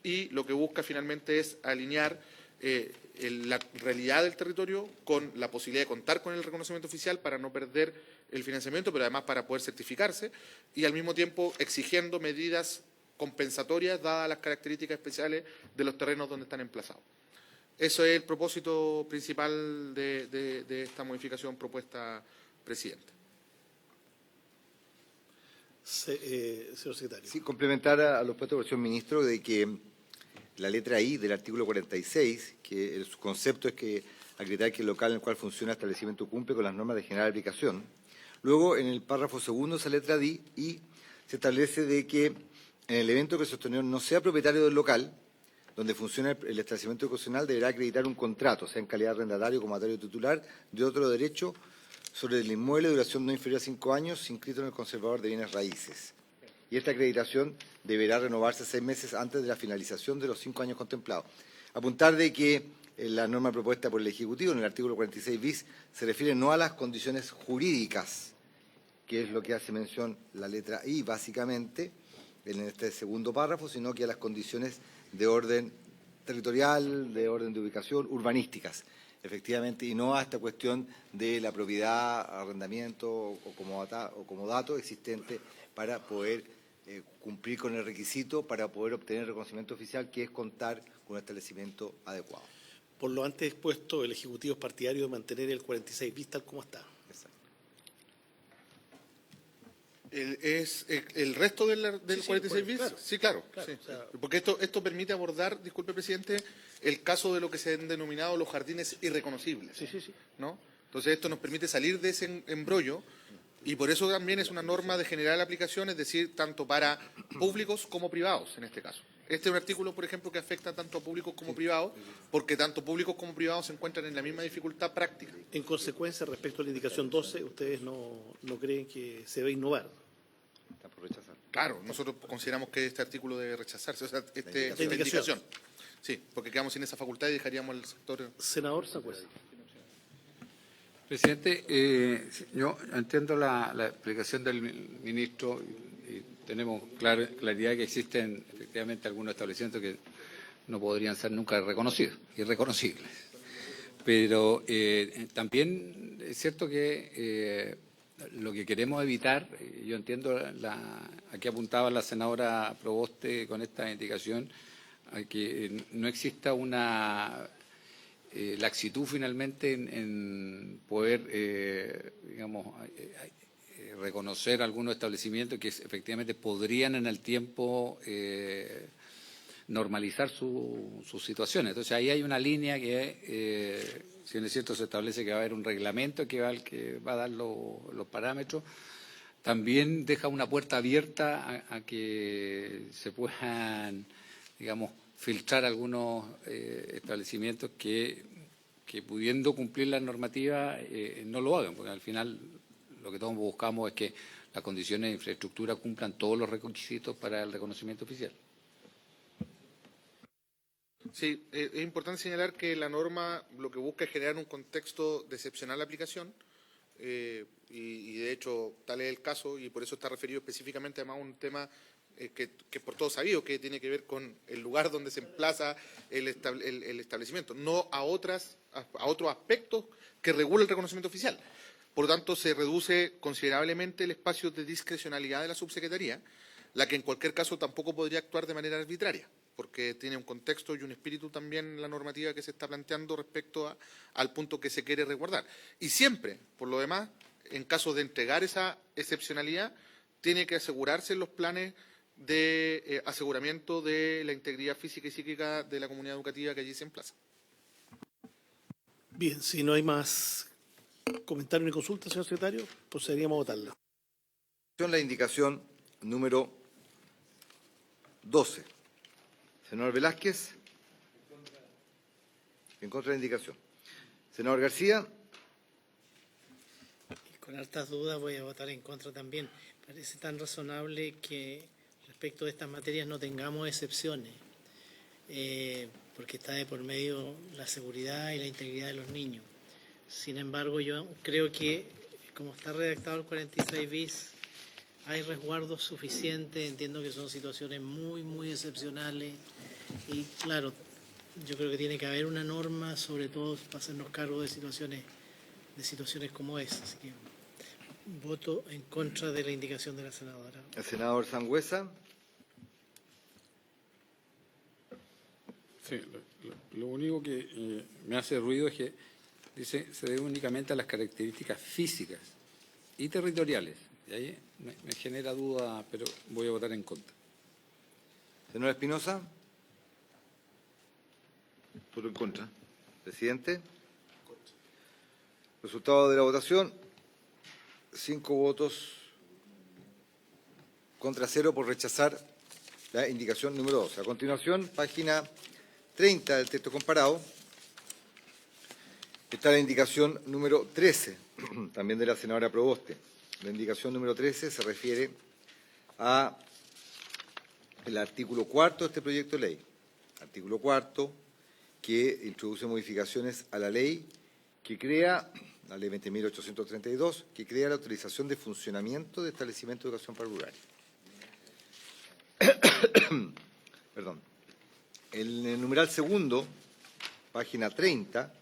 y lo que busca finalmente es alinear la realidad del territorio con la posibilidad de contar con el reconocimiento oficial para no perder el financiamiento, pero además para poder certificarse, y al mismo tiempo exigiendo medidas compensatorias dadas las características especiales de los terrenos donde están emplazados. Eso es el propósito principal de esta modificación propuesta, presidente. Señor secretario. Sí, complementar a los puestos por el señor ministro de que la letra I del artículo 46, que su concepto es que acreditar que el local en el cual funciona el establecimiento cumple con las normas de general aplicación. Luego, en el párrafo segundo, esa letra I, se establece de que en el evento que el sostenedor no sea propietario del local donde funciona el establecimiento educacional, deberá acreditar un contrato, sea en calidad de arrendatario, comatario titular, de otro derecho sobre el inmueble de duración no inferior a 5 años, inscrito en el conservador de bienes raíces. Y esta acreditación deberá renovarse 6 meses antes de la finalización de los 5 años contemplados. Apuntar de que la norma propuesta por el Ejecutivo en el artículo 46 bis se refiere no a las condiciones jurídicas, que es lo que hace mención la letra I básicamente en este segundo párrafo, sino que a las condiciones de orden territorial, de orden de ubicación, urbanísticas, efectivamente, y no a esta cuestión de la propiedad, arrendamiento o comodato existente para poder cumplir con el requisito para poder obtener el reconocimiento oficial, que es contar con un establecimiento adecuado. Por lo antes expuesto, el Ejecutivo es partidario de mantener el 46 bis tal como está. Exacto. ¿Es el resto del 46 bis? Claro. Sí, claro. Claro, Sí. o sea, Porque esto permite abordar, disculpe, presidente, el caso de lo que se han denominado los jardines irreconocibles. sí. ¿No? Entonces esto nos permite salir de ese embrollo y por eso también es una norma de general aplicación, es decir, tanto para públicos como privados en este caso. Este es un artículo, por ejemplo, que afecta tanto a públicos como privados, porque tanto públicos como privados se encuentran en la misma dificultad práctica. En consecuencia, respecto a la indicación 12, ustedes no creen que se debe innovar. Está por rechazar. Claro, nosotros consideramos que este artículo debe rechazarse, o sea, esta indicación. indicación. Sí, porque quedamos sin esa facultad y dejaríamos al sector. Senador Sangüesa. Presidente, yo entiendo la explicación del ministro y tenemos claridad que existen efectivamente algunos establecimientos que no podrían ser nunca reconocidos, irreconocibles. Pero también es cierto que lo que queremos evitar, yo entiendo, aquí apuntaba la senadora Proboste con esta indicación, a que no exista una laxitud finalmente en poder, reconocer algunos establecimientos que efectivamente podrían en el tiempo normalizar sus situaciones. Entonces ahí hay una línea que, si bien es cierto, se establece que va a haber un reglamento que va a dar los parámetros, también deja una puerta abierta a que se puedan, filtrar algunos establecimientos que pudiendo cumplir la normativa no lo hagan, porque al final lo que todos buscamos es que las condiciones de infraestructura cumplan todos los requisitos para el reconocimiento oficial. Sí, es importante señalar que la norma lo que busca es generar un contexto de excepcional aplicación y de hecho tal es el caso y por eso está referido específicamente además a un tema que por todos sabido que tiene que ver con el lugar donde se emplaza el establecimiento, no a otros aspectos que regula el reconocimiento oficial. Por lo tanto, se reduce considerablemente el espacio de discrecionalidad de la subsecretaría, la que en cualquier caso tampoco podría actuar de manera arbitraria, porque tiene un contexto y un espíritu también la normativa que se está planteando respecto al punto que se quiere resguardar. Y siempre, por lo demás, en caso de entregar esa excepcionalidad, tiene que asegurarse en los planes de aseguramiento de la integridad física y psíquica de la comunidad educativa que allí se emplaza. Bien, si no hay más comentarios ni consultas, señor secretario, procederíamos a votarla. La indicación número 12. Senador Velázquez. En contra de la indicación. Senador García. Con hartas dudas voy a votar en contra también. Parece tan razonable que respecto de estas materias no tengamos excepciones, porque está de por medio la seguridad y la integridad de los niños. Sin embargo, yo creo que, como está redactado el 46 bis, hay resguardos suficientes. Entiendo que son situaciones muy, muy excepcionales y, claro, yo creo que tiene que haber una norma, sobre todo para hacernos cargo de situaciones como esa. Así que voto en contra de la indicación de la senadora. El senador Sangüesa. Sí, lo único que me hace ruido es que dice se debe únicamente a las características físicas y territoriales. Y ahí me genera duda, pero voy a votar en contra. Senador Espinosa. ¿Voto en contra? Presidente. Resultado de la votación. 5 votos contra 0 por rechazar la indicación número 2. A continuación, página 30 del texto comparado, está la indicación número 13, también de la senadora Proboste. La indicación número 13 se refiere a el artículo 4 de este proyecto de ley. Artículo 4, que introduce modificaciones a la ley que crea, la ley 20.832, que crea la autorización de funcionamiento de establecimientos de educación parvularia. Perdón. En el numeral segundo, página 30,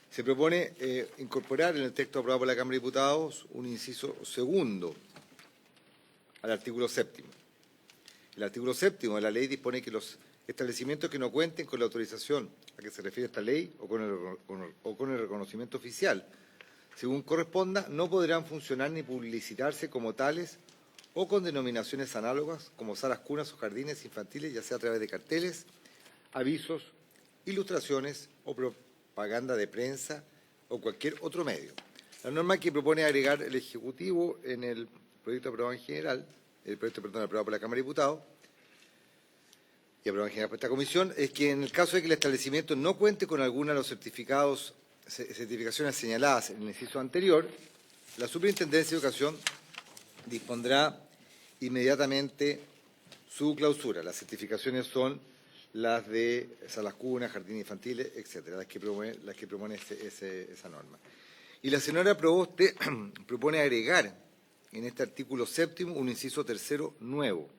se propone incorporar en el texto aprobado por la Cámara de Diputados un inciso segundo al artículo séptimo. El artículo séptimo de la ley dispone que los establecimientos que no cuenten con la autorización a que se refiere esta ley o con el reconocimiento oficial, según corresponda, no podrán funcionar ni publicitarse como tales o con denominaciones análogas como salas cunas o jardines infantiles, ya sea a través de carteles, avisos, ilustraciones o propaganda de prensa o cualquier otro medio. La norma que propone agregar el Ejecutivo en el proyecto aprobado en general, aprobado por la Cámara de Diputados y aprobado en general por esta comisión, es que en el caso de que el establecimiento no cuente con alguna de los certificaciones señaladas en el inciso anterior, la Superintendencia de Educación dispondrá inmediatamente su clausura. Las certificaciones son las de salas cunas, jardines infantiles, etcétera, las que propone esa norma. Y la señora Proboste propone agregar en este artículo séptimo un inciso tercero nuevo,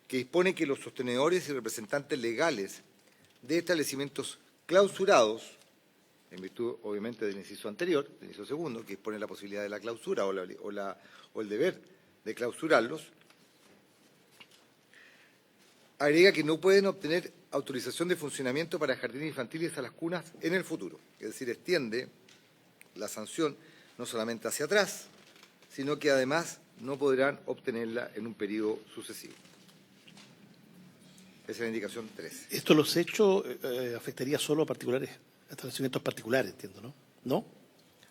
que dispone que los sostenedores y representantes legales de establecimientos clausurados, en virtud obviamente del inciso anterior, del inciso segundo, que dispone la posibilidad de la clausura o el deber de clausurarlos, agrega que no pueden obtener autorización de funcionamiento para jardines infantiles y salas cunas en el futuro. Es decir, extiende la sanción no solamente hacia atrás, sino que además no podrán obtenerla en un periodo sucesivo. Esa es la indicación 13. Esto los hechos afectaría solo a particulares, establecimientos particulares, entiendo, ¿no? ¿No?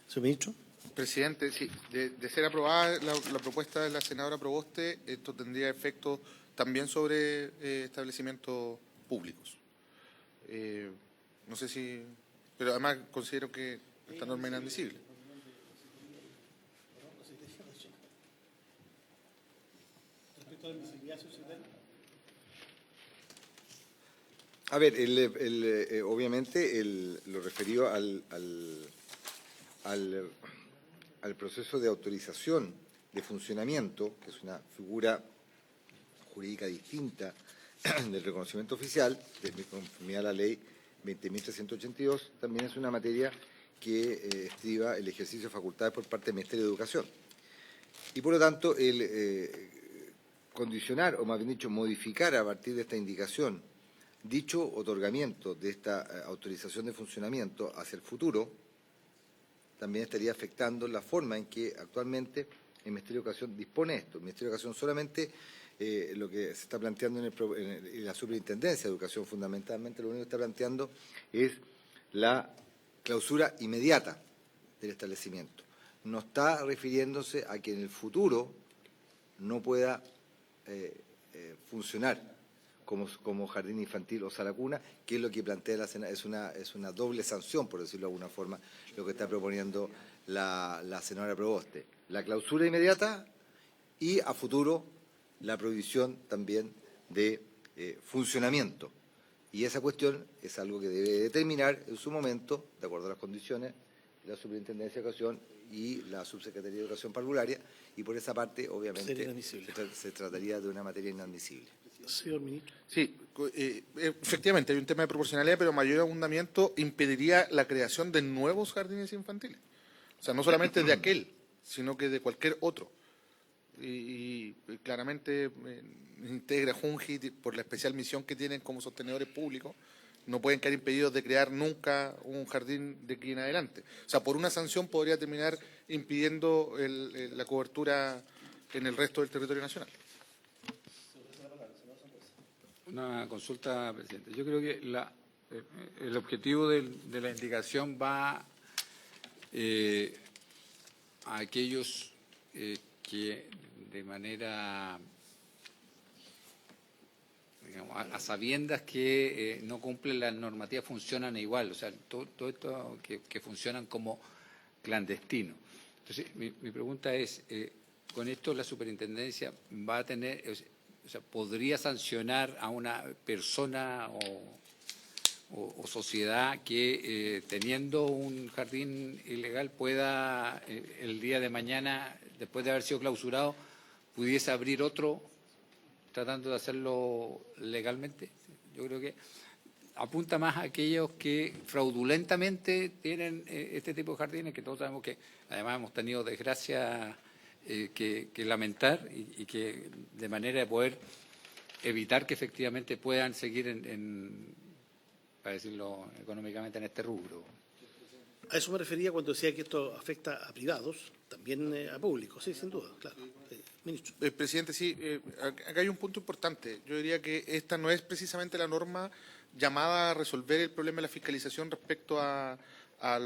Señor ministro. Presidente, sí, de ser aprobada la propuesta de la senadora Proboste, esto tendría efecto también sobre establecimientos públicos. No sé si... Pero además considero que esta norma es inadmisible. A ver, obviamente lo referido al proceso de autorización de funcionamiento, que es una figura jurídica distinta del reconocimiento oficial, de conformidad a la ley 20.382, también es una materia que estriba el ejercicio de facultades por parte del Ministerio de Educación. Y por lo tanto, el condicionar, o más bien dicho, modificar a partir de esta indicación dicho otorgamiento de esta autorización de funcionamiento hacia el futuro, también estaría afectando la forma en que actualmente el Ministerio de Educación dispone esto. El Ministerio de Educación solamente lo que se está planteando en la Superintendencia de Educación, fundamentalmente lo único que está planteando es la clausura inmediata del establecimiento. No está refiriéndose a que en el futuro no pueda funcionar como jardín infantil o sala cuna, que es lo que plantea es una doble sanción, por decirlo de alguna forma, lo que está proponiendo la senadora Proboste. La clausura inmediata y a futuro la prohibición también de funcionamiento. Y esa cuestión es algo que debe determinar en su momento, de acuerdo a las condiciones, la Superintendencia de Educación y la Subsecretaría de Educación Parvularia, y por esa parte, obviamente, se trataría de una materia inadmisible. Señor ministro. Sí, efectivamente hay un tema de proporcionalidad, pero mayor abundamiento impediría la creación de nuevos jardines infantiles. O sea, no solamente de aquel, sino que de cualquier otro. Y claramente integra Junji por la especial misión que tienen como sostenedores públicos. No pueden quedar impedidos de crear nunca un jardín de aquí en adelante. O sea, por una sanción podría terminar impidiendo la cobertura en el resto del territorio nacional. Una consulta, presidente. Yo creo que el objetivo de la indicación va a aquellos que de manera, digamos, a sabiendas que no cumplen las normativas funcionan igual, o sea, todo esto que funcionan como clandestinos. Entonces, mi pregunta es, con esto la superintendencia va a tener, o sea, ¿podría sancionar a una persona o sociedad que teniendo un jardín ilegal pueda el día de mañana, después de haber sido clausurado, pudiese abrir otro tratando de hacerlo legalmente? Yo creo que apunta más a aquellos que fraudulentamente tienen este tipo de jardines, que todos sabemos que además hemos tenido desgracia que lamentar y que de manera de poder evitar que efectivamente puedan seguir para decirlo económicamente, en este rubro. A eso me refería cuando decía que esto afecta a privados, también a públicos, sí, sin duda, claro. Ministro. Presidente, sí, acá hay un punto importante. Yo diría que esta no es precisamente la norma llamada a resolver el problema de la fiscalización respecto al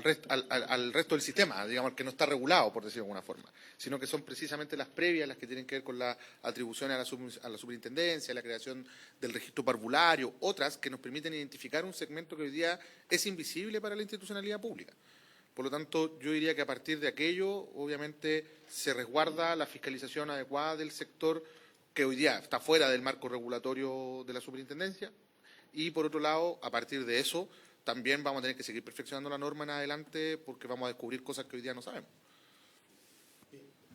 resto del sistema, digamos, que no está regulado, por decirlo de alguna forma, sino que son precisamente las previas las que tienen que ver con la atribución a la superintendencia, la creación del registro parvulario, otras que nos permiten identificar un segmento que hoy día es invisible para la institucionalidad pública. Por lo tanto, yo diría que a partir de aquello, obviamente, se resguarda la fiscalización adecuada del sector que hoy día está fuera del marco regulatorio de la superintendencia. Y, por otro lado, a partir de eso, también vamos a tener que seguir perfeccionando la norma en adelante porque vamos a descubrir cosas que hoy día no sabemos.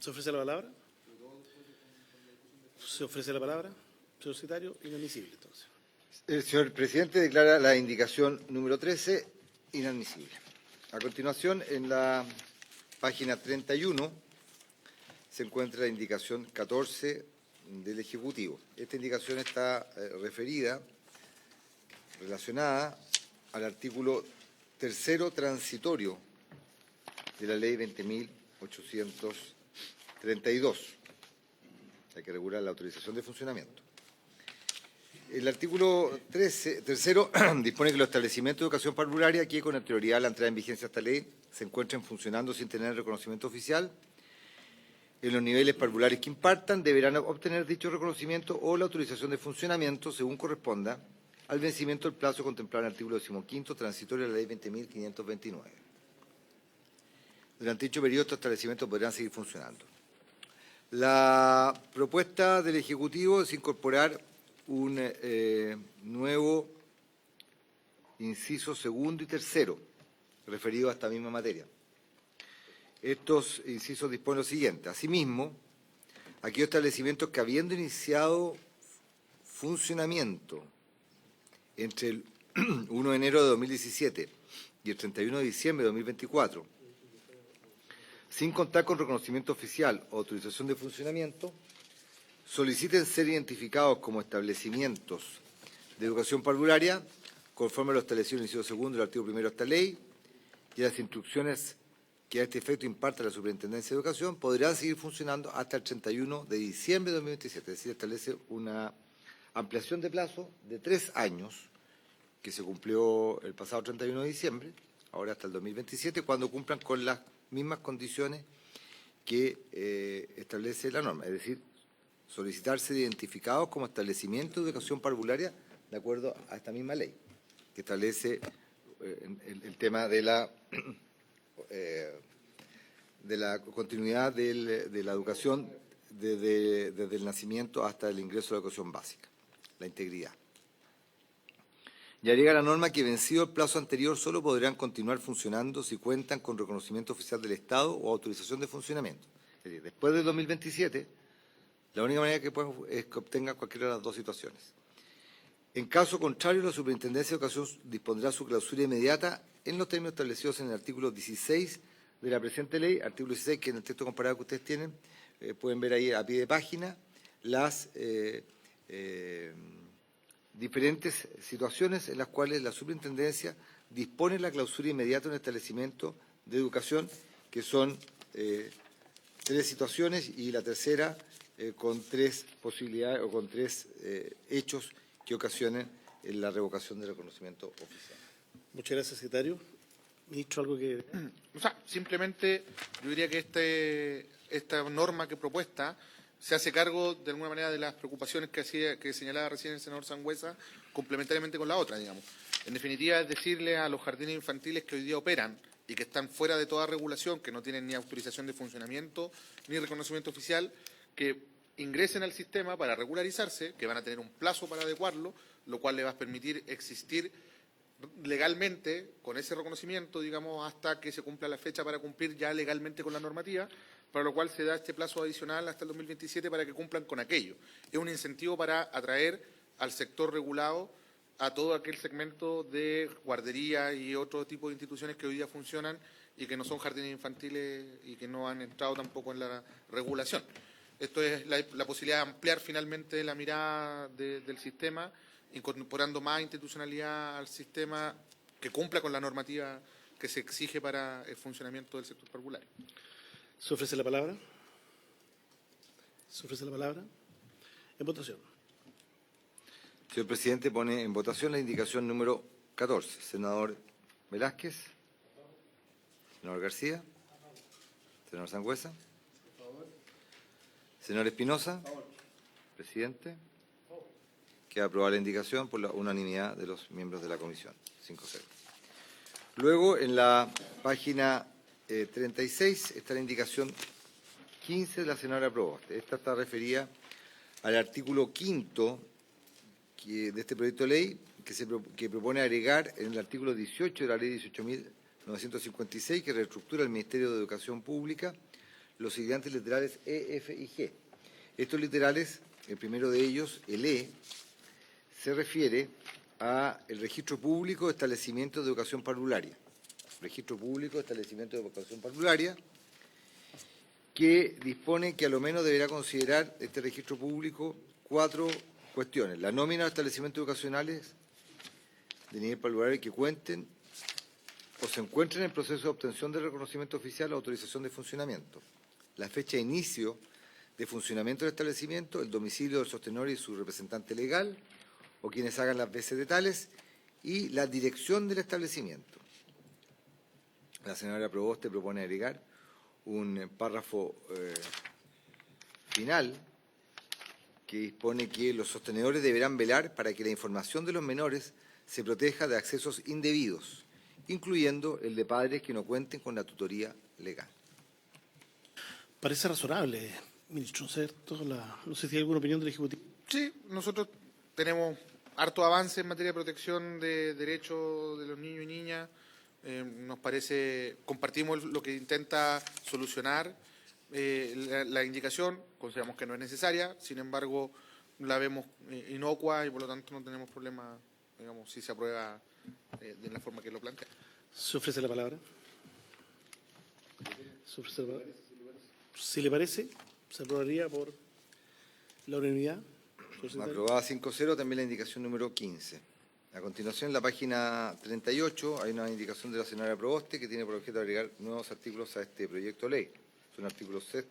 ¿Se ofrece la palabra? ¿Se ofrece la palabra? Señor secretario, inadmisible, entonces. El señor presidente declara la indicación número 13 inadmisible. A continuación, en la página 31 se encuentra la indicación 14 del Ejecutivo. Esta indicación está relacionada al artículo 3º transitorio de la Ley 20.832, la que regula la autorización de funcionamiento. El artículo 3º dispone que los establecimientos de educación parvularia que con anterioridad a la entrada en vigencia de esta ley se encuentren funcionando sin tener reconocimiento oficial en los niveles parvularios que impartan deberán obtener dicho reconocimiento o la autorización de funcionamiento según corresponda al vencimiento del plazo contemplado en el artículo 15º transitorio de la Ley 20.529. Durante dicho periodo estos establecimientos podrán seguir funcionando. La propuesta del Ejecutivo es incorporar un nuevo inciso segundo y tercero referido a esta misma materia. Estos incisos disponen lo siguiente. Asimismo, aquellos establecimientos que habiendo iniciado funcionamiento entre el 1 de enero de 2017 y el 31 de diciembre de 2024, sin contar con reconocimiento oficial o autorización de funcionamiento, soliciten ser identificados como establecimientos de educación parvularia conforme a lo establecido en el inciso segundo del artículo 1 de esta ley y a las instrucciones que a este efecto imparte la Superintendencia de Educación, podrán seguir funcionando hasta el 31 de diciembre de 2027. Es decir, establece una ampliación de plazo de 3 años, que se cumplió el pasado 31 de diciembre, ahora hasta el 2027, cuando cumplan con las mismas condiciones que establece la norma. Es decir, solicitarse identificados como establecimiento de educación parvularia de acuerdo a esta misma ley, que establece el tema de la continuidad de la educación desde el nacimiento hasta el ingreso a la educación básica, la integridad. Y agrega la norma que vencido el plazo anterior solo podrán continuar funcionando si cuentan con reconocimiento oficial del Estado o autorización de funcionamiento. Es decir, después del 2027, la única manera que pueden es que obtengan cualquiera de las dos situaciones. En caso contrario, la Superintendencia de Educación dispondrá su clausura inmediata en los términos establecidos en el artículo 16 de la presente ley, artículo 16, que en el texto comparado que ustedes tienen, pueden ver ahí a pie de página las diferentes situaciones en las cuales la Superintendencia dispone la clausura inmediata de un establecimiento de educación, que son 3 situaciones y la tercera con 3 posibilidades o con 3 hechos que ocasionen la revocación del reconocimiento oficial. Muchas gracias, secretario. Ministro, algo que... O sea, simplemente yo diría que esta norma que propuesta se hace cargo de alguna manera de las preocupaciones que señalaba recién el senador Sangüesa, complementariamente con la otra, digamos. En definitiva, es decirle a los jardines infantiles que hoy día operan y que están fuera de toda regulación, que no tienen ni autorización de funcionamiento ni reconocimiento oficial, que ingresen al sistema para regularizarse, que van a tener un plazo para adecuarlo, lo cual le va a permitir existir legalmente con ese reconocimiento, digamos, hasta que se cumpla la fecha para cumplir ya legalmente con la normativa, para lo cual se da este plazo adicional hasta el 2027 para que cumplan con aquello. Es un incentivo para atraer al sector regulado a todo aquel segmento de guardería y otro tipo de instituciones que hoy día funcionan y que no son jardines infantiles y que no han entrado tampoco en la regulación. Esto es la posibilidad de ampliar finalmente la mirada del sistema, incorporando más institucionalidad al sistema que cumpla con la normativa que se exige para el funcionamiento del sector parvulario. ¿Se ofrece la palabra? ¿Se ofrece la palabra? En votación. Señor presidente, pone en votación la indicación número 14. Senador Velázquez. Senador García. Senador Sangüesa. Senador Espinosa. Presidente. Queda aprobada la indicación por la unanimidad de los miembros de la comisión. 5-0. Luego, en la página 36, está la indicación 15 de la senadora Proboste. Esta está referida al artículo 5 de este proyecto de ley, que propone agregar en el artículo 18 de la ley 18.956, que reestructura el Ministerio de Educación Pública, los siguientes literales E, F y G. Estos literales, el primero de ellos, el E, se refiere a el registro público de establecimientos de educación parvularia. Registro público de establecimientos de educación parvularia, que dispone que a lo menos deberá considerar este registro público 4 cuestiones. La nómina de establecimientos educacionales de nivel parvulario que cuenten o se encuentren en proceso de obtención de reconocimiento oficial o autorización de funcionamiento. La fecha de inicio de funcionamiento del establecimiento, el domicilio del sostenedor y su representante legal, o quienes hagan las veces de tales, y la dirección del establecimiento. La señora Proboste propone agregar un párrafo final que dispone que los sostenedores deberán velar para que la información de los menores se proteja de accesos indebidos, incluyendo el de padres que no cuenten con la tutoría legal. Parece razonable, ministro, ¿cierto? No sé si hay alguna opinión del Ejecutivo. Sí, nosotros tenemos harto avance en materia de protección de derechos de los niños y niñas. Nos parece, compartimos lo que intenta solucionar la indicación, consideramos que no es necesaria, sin embargo la vemos inocua y por lo tanto no tenemos problema, digamos, si se aprueba de la forma que lo plantea. ¿Se ofrece la palabra? ¿Se ofrece la palabra? Si le parece, se aprobaría por la unanimidad. Aprobada 5-0, también la indicación número 15. A continuación, en la página 38, hay una indicación de la señora Proboste que tiene por objeto agregar nuevos artículos a este proyecto de ley. Son artículos 6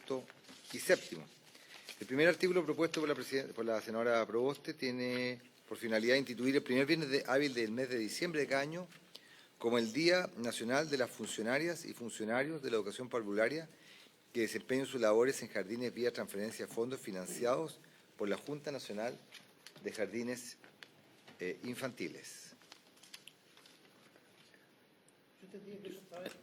y 7. El primer artículo propuesto por la senadora Proboste tiene por finalidad instituir el primer viernes hábil del mes de diciembre de cada año como el Día Nacional de las Funcionarias y Funcionarios de la Educación Parvularia que desempeñan sus labores en jardines vía transferencia de fondos financiados por la Junta Nacional de Jardines Infantiles.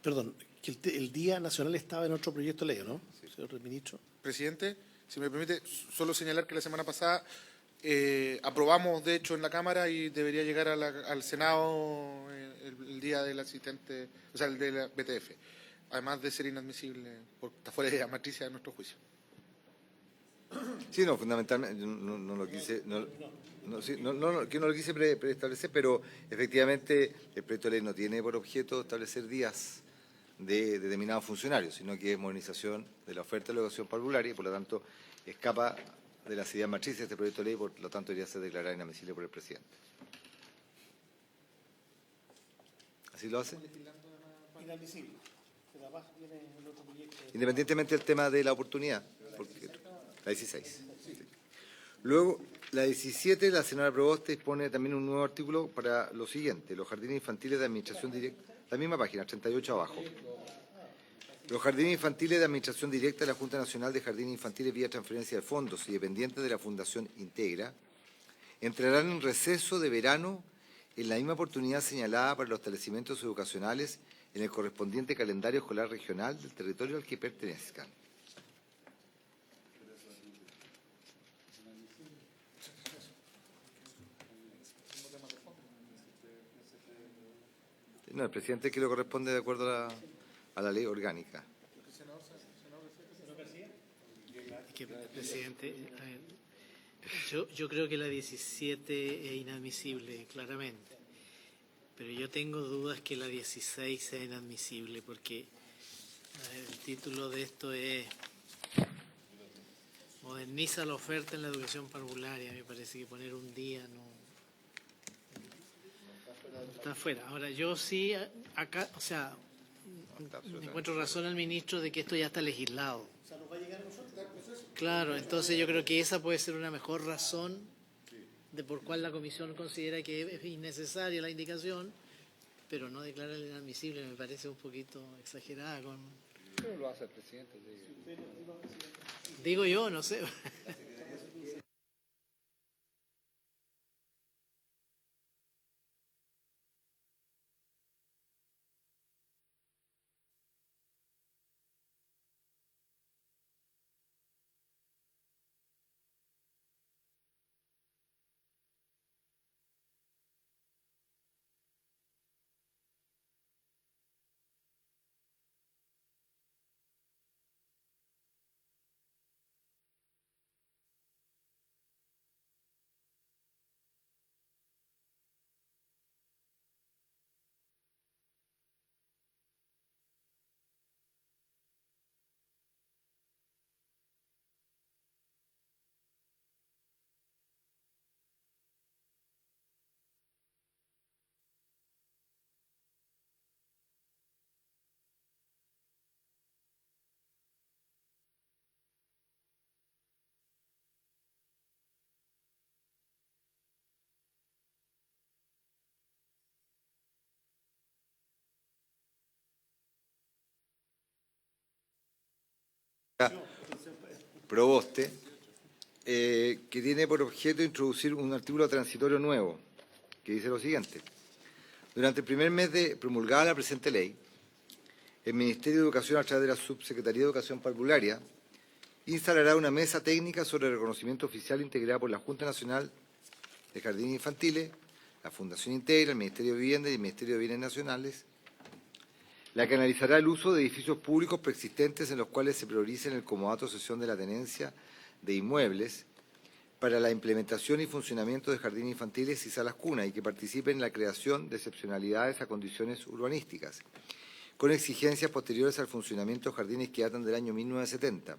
Perdón, que el Día Nacional estaba en otro proyecto de ley, ¿no, señor ministro? Presidente, si me permite, solo señalar que la semana pasada aprobamos, de hecho, en la Cámara y debería llegar al Senado el día del asistente, o sea, el de la BTF, además de ser inadmisible por estar fuera de la matriz de nuestro juicio. Sí, no, fundamentalmente, no lo quise, no lo quise preestablecer, pero efectivamente el proyecto de ley no tiene por objeto establecer días de determinados funcionarios, sino que es modernización de la oferta de la educación parvularia y por lo tanto escapa de las ideas matrices de este proyecto de ley, por lo tanto debería ser declarada inadmisible por el presidente. ¿Así lo hace? Inadmisible. Independientemente del tema de la oportunidad, porque la 16. Sí. Luego, La 17, la senadora Proboste dispone también un nuevo artículo para lo siguiente: los jardines infantiles de administración directa, la misma página, 38 abajo. Los jardines infantiles de administración directa de la Junta Nacional de Jardines Infantiles vía transferencia de fondos y dependientes de la Fundación Integra entrarán en receso de verano en la misma oportunidad señalada para los establecimientos educacionales en el correspondiente calendario escolar regional del territorio al que pertenezcan. No, el presidente que lo corresponde de acuerdo a la ley orgánica. Presidente, yo creo que la 17 es inadmisible, claramente. Pero yo tengo dudas que la 16 sea inadmisible, porque el título de esto es Moderniza la oferta en la educación parvularia. Me parece que poner un día no está fuera. Ahora, yo sí, acá, o sea, encuentro razón al ministro de que esto ya está legislado. Claro, entonces yo creo que esa puede ser una mejor razón de por cuál la comisión considera que es innecesaria la indicación, pero no declarar inadmisible me parece un poquito exagerada. ¿Cómo lo hace el presidente? Digo yo, no sé. Proboste, que tiene por objeto introducir un artículo transitorio nuevo, que dice lo siguiente. Durante el primer mes de promulgada la presente ley, el Ministerio de Educación, a través de la Subsecretaría de Educación Parvularia, instalará una mesa técnica sobre reconocimiento oficial integrada por la Junta Nacional de Jardines Infantiles, la Fundación Integra, el Ministerio de Vivienda y el Ministerio de Bienes Nacionales, la que analizará el uso de edificios públicos preexistentes en los cuales se priorice en el comodato cesión de la tenencia de inmuebles para la implementación y funcionamiento de jardines infantiles y salas cuna y que participen en la creación de excepcionalidades a condiciones urbanísticas, con exigencias posteriores al funcionamiento de jardines que datan del año 1970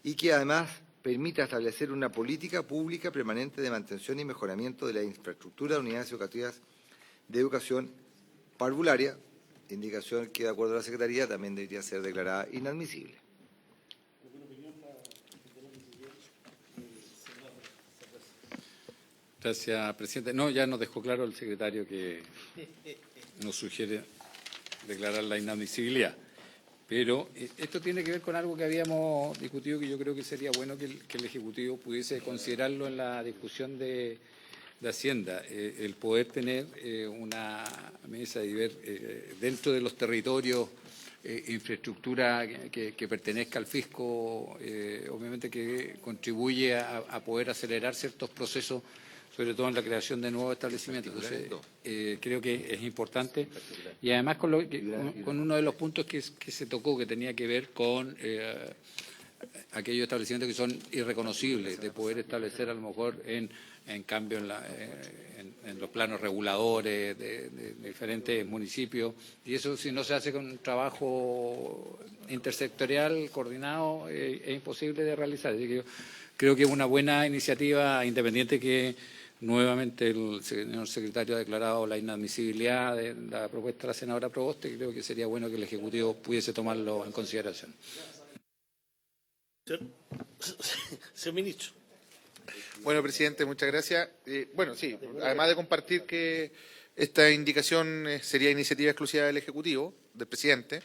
y que además permita establecer una política pública permanente de mantención y mejoramiento de la infraestructura de unidades educativas de educación parvularia, indicación que, de acuerdo a la Secretaría, también debería ser declarada inadmisible. Gracias, presidente. No, ya nos dejó claro el secretario que nos sugiere declarar la inadmisibilidad. Pero esto tiene que ver con algo que habíamos discutido, que yo creo que sería bueno que el Ejecutivo pudiese considerarlo en la discusión de Hacienda, el poder tener una mesa y ver dentro de los territorios infraestructura que pertenezca al fisco, obviamente que contribuye a poder acelerar ciertos procesos, sobre todo en la creación de nuevos establecimientos. Entonces, creo que es importante. Y además con uno de los puntos que se tocó, que tenía que ver con aquellos establecimientos que son irreconocibles, de poder establecer a lo mejor en cambio en los planos reguladores de diferentes municipios. Y eso, si no se hace con un trabajo intersectorial coordinado, es imposible de realizar. Así que yo creo que es una buena iniciativa, independiente que nuevamente el señor secretario ha declarado la inadmisibilidad de la propuesta de la senadora Proboste. Creo que sería bueno que el Ejecutivo pudiese tomarlo en consideración. Señor ministro. Bueno, presidente, muchas gracias. Bueno, sí, además de compartir que esta indicación sería iniciativa exclusiva del Ejecutivo, del presidente,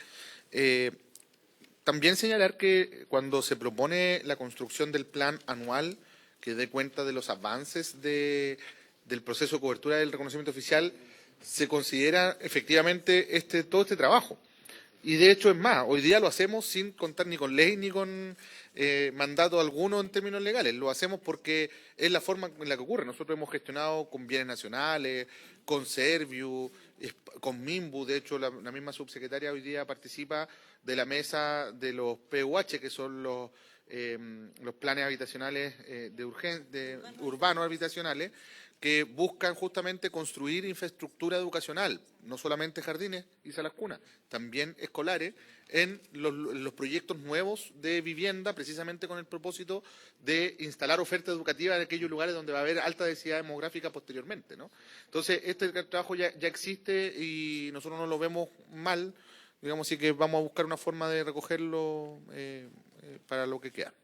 también señalar que cuando se propone la construcción del plan anual que dé cuenta de los avances del proceso de cobertura del reconocimiento oficial, se considera efectivamente todo este trabajo. Y de hecho es más, hoy día lo hacemos sin contar ni con ley ni con mandato alguno en términos legales. Lo hacemos porque es la forma en la que ocurre. Nosotros hemos gestionado con bienes nacionales, con Serviu, con Minbu. De hecho, la misma subsecretaria hoy día participa de la mesa de los PUH, que son los planes habitacionales urbanos habitacionales, que buscan justamente construir infraestructura educacional, no solamente jardines y salas cunas, también escolares, en los proyectos nuevos de vivienda, precisamente con el propósito de instalar oferta educativa en aquellos lugares donde va a haber alta densidad demográfica posteriormente, ¿no? Entonces, este trabajo ya existe y nosotros no lo vemos mal, digamos, así que vamos a buscar una forma de recogerlo para lo que queda.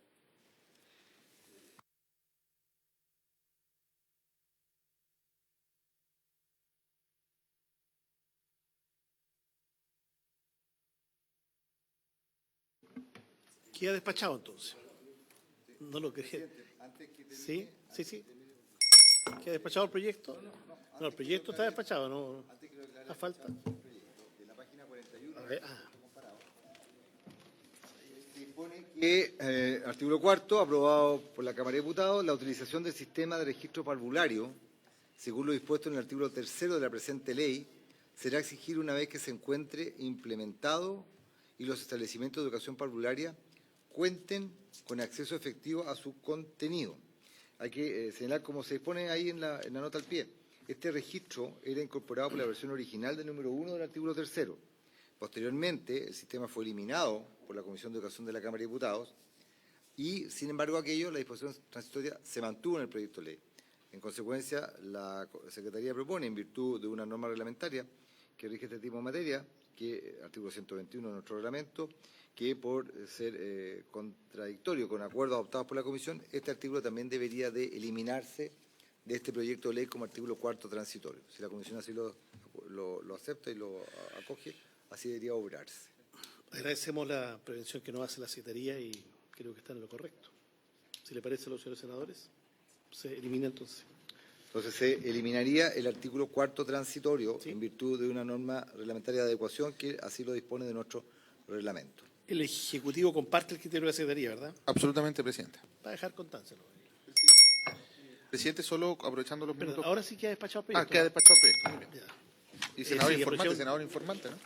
Queda despachado entonces. No lo quería. Sí, sí, sí. ¿Queda despachado el proyecto? No, el proyecto está despachado, no. ¿A falta? A ver, Artículo 4, aprobado por la Cámara de Diputados, la utilización del sistema de registro parvulario, según lo dispuesto en el artículo 3 de la presente ley, será exigir una vez que se encuentre implementado y los establecimientos de educación parvularia cuenten con acceso efectivo a su contenido. Hay que señalar, como se dispone ahí en la nota al pie, este registro era incorporado por la versión original del número 1 del artículo 3. Posteriormente, el sistema fue eliminado por la Comisión de Educación de la Cámara de Diputados y, sin embargo, la disposición transitoria se mantuvo en el proyecto de ley. En consecuencia, la Secretaría propone, en virtud de una norma reglamentaria que rige este tipo de materia, que artículo 121 de nuestro reglamento, que por ser contradictorio con acuerdos adoptados por la Comisión, este artículo también debería de eliminarse de este proyecto de ley como artículo 4 transitorio. Si la Comisión así lo acepta y lo acoge, así debería obrarse. agradecemos la prevención que nos hace la Secretaría y creo que está en lo correcto. Si le parece a los señores senadores, se elimina entonces. Entonces se eliminaría el artículo 4 transitorio, Sí, en virtud de una norma reglamentaria de adecuación que así lo dispone de nuestro reglamento. El Ejecutivo comparte el criterio de la Secretaría, ¿verdad? Absolutamente, presidente. Va a dejar constancia. Presidente, solo aprovechando los minutos. Ahora sí queda despachado el proyecto. Queda despachado el proyecto. Muy bien. Ya. Y senador informante, ¿no?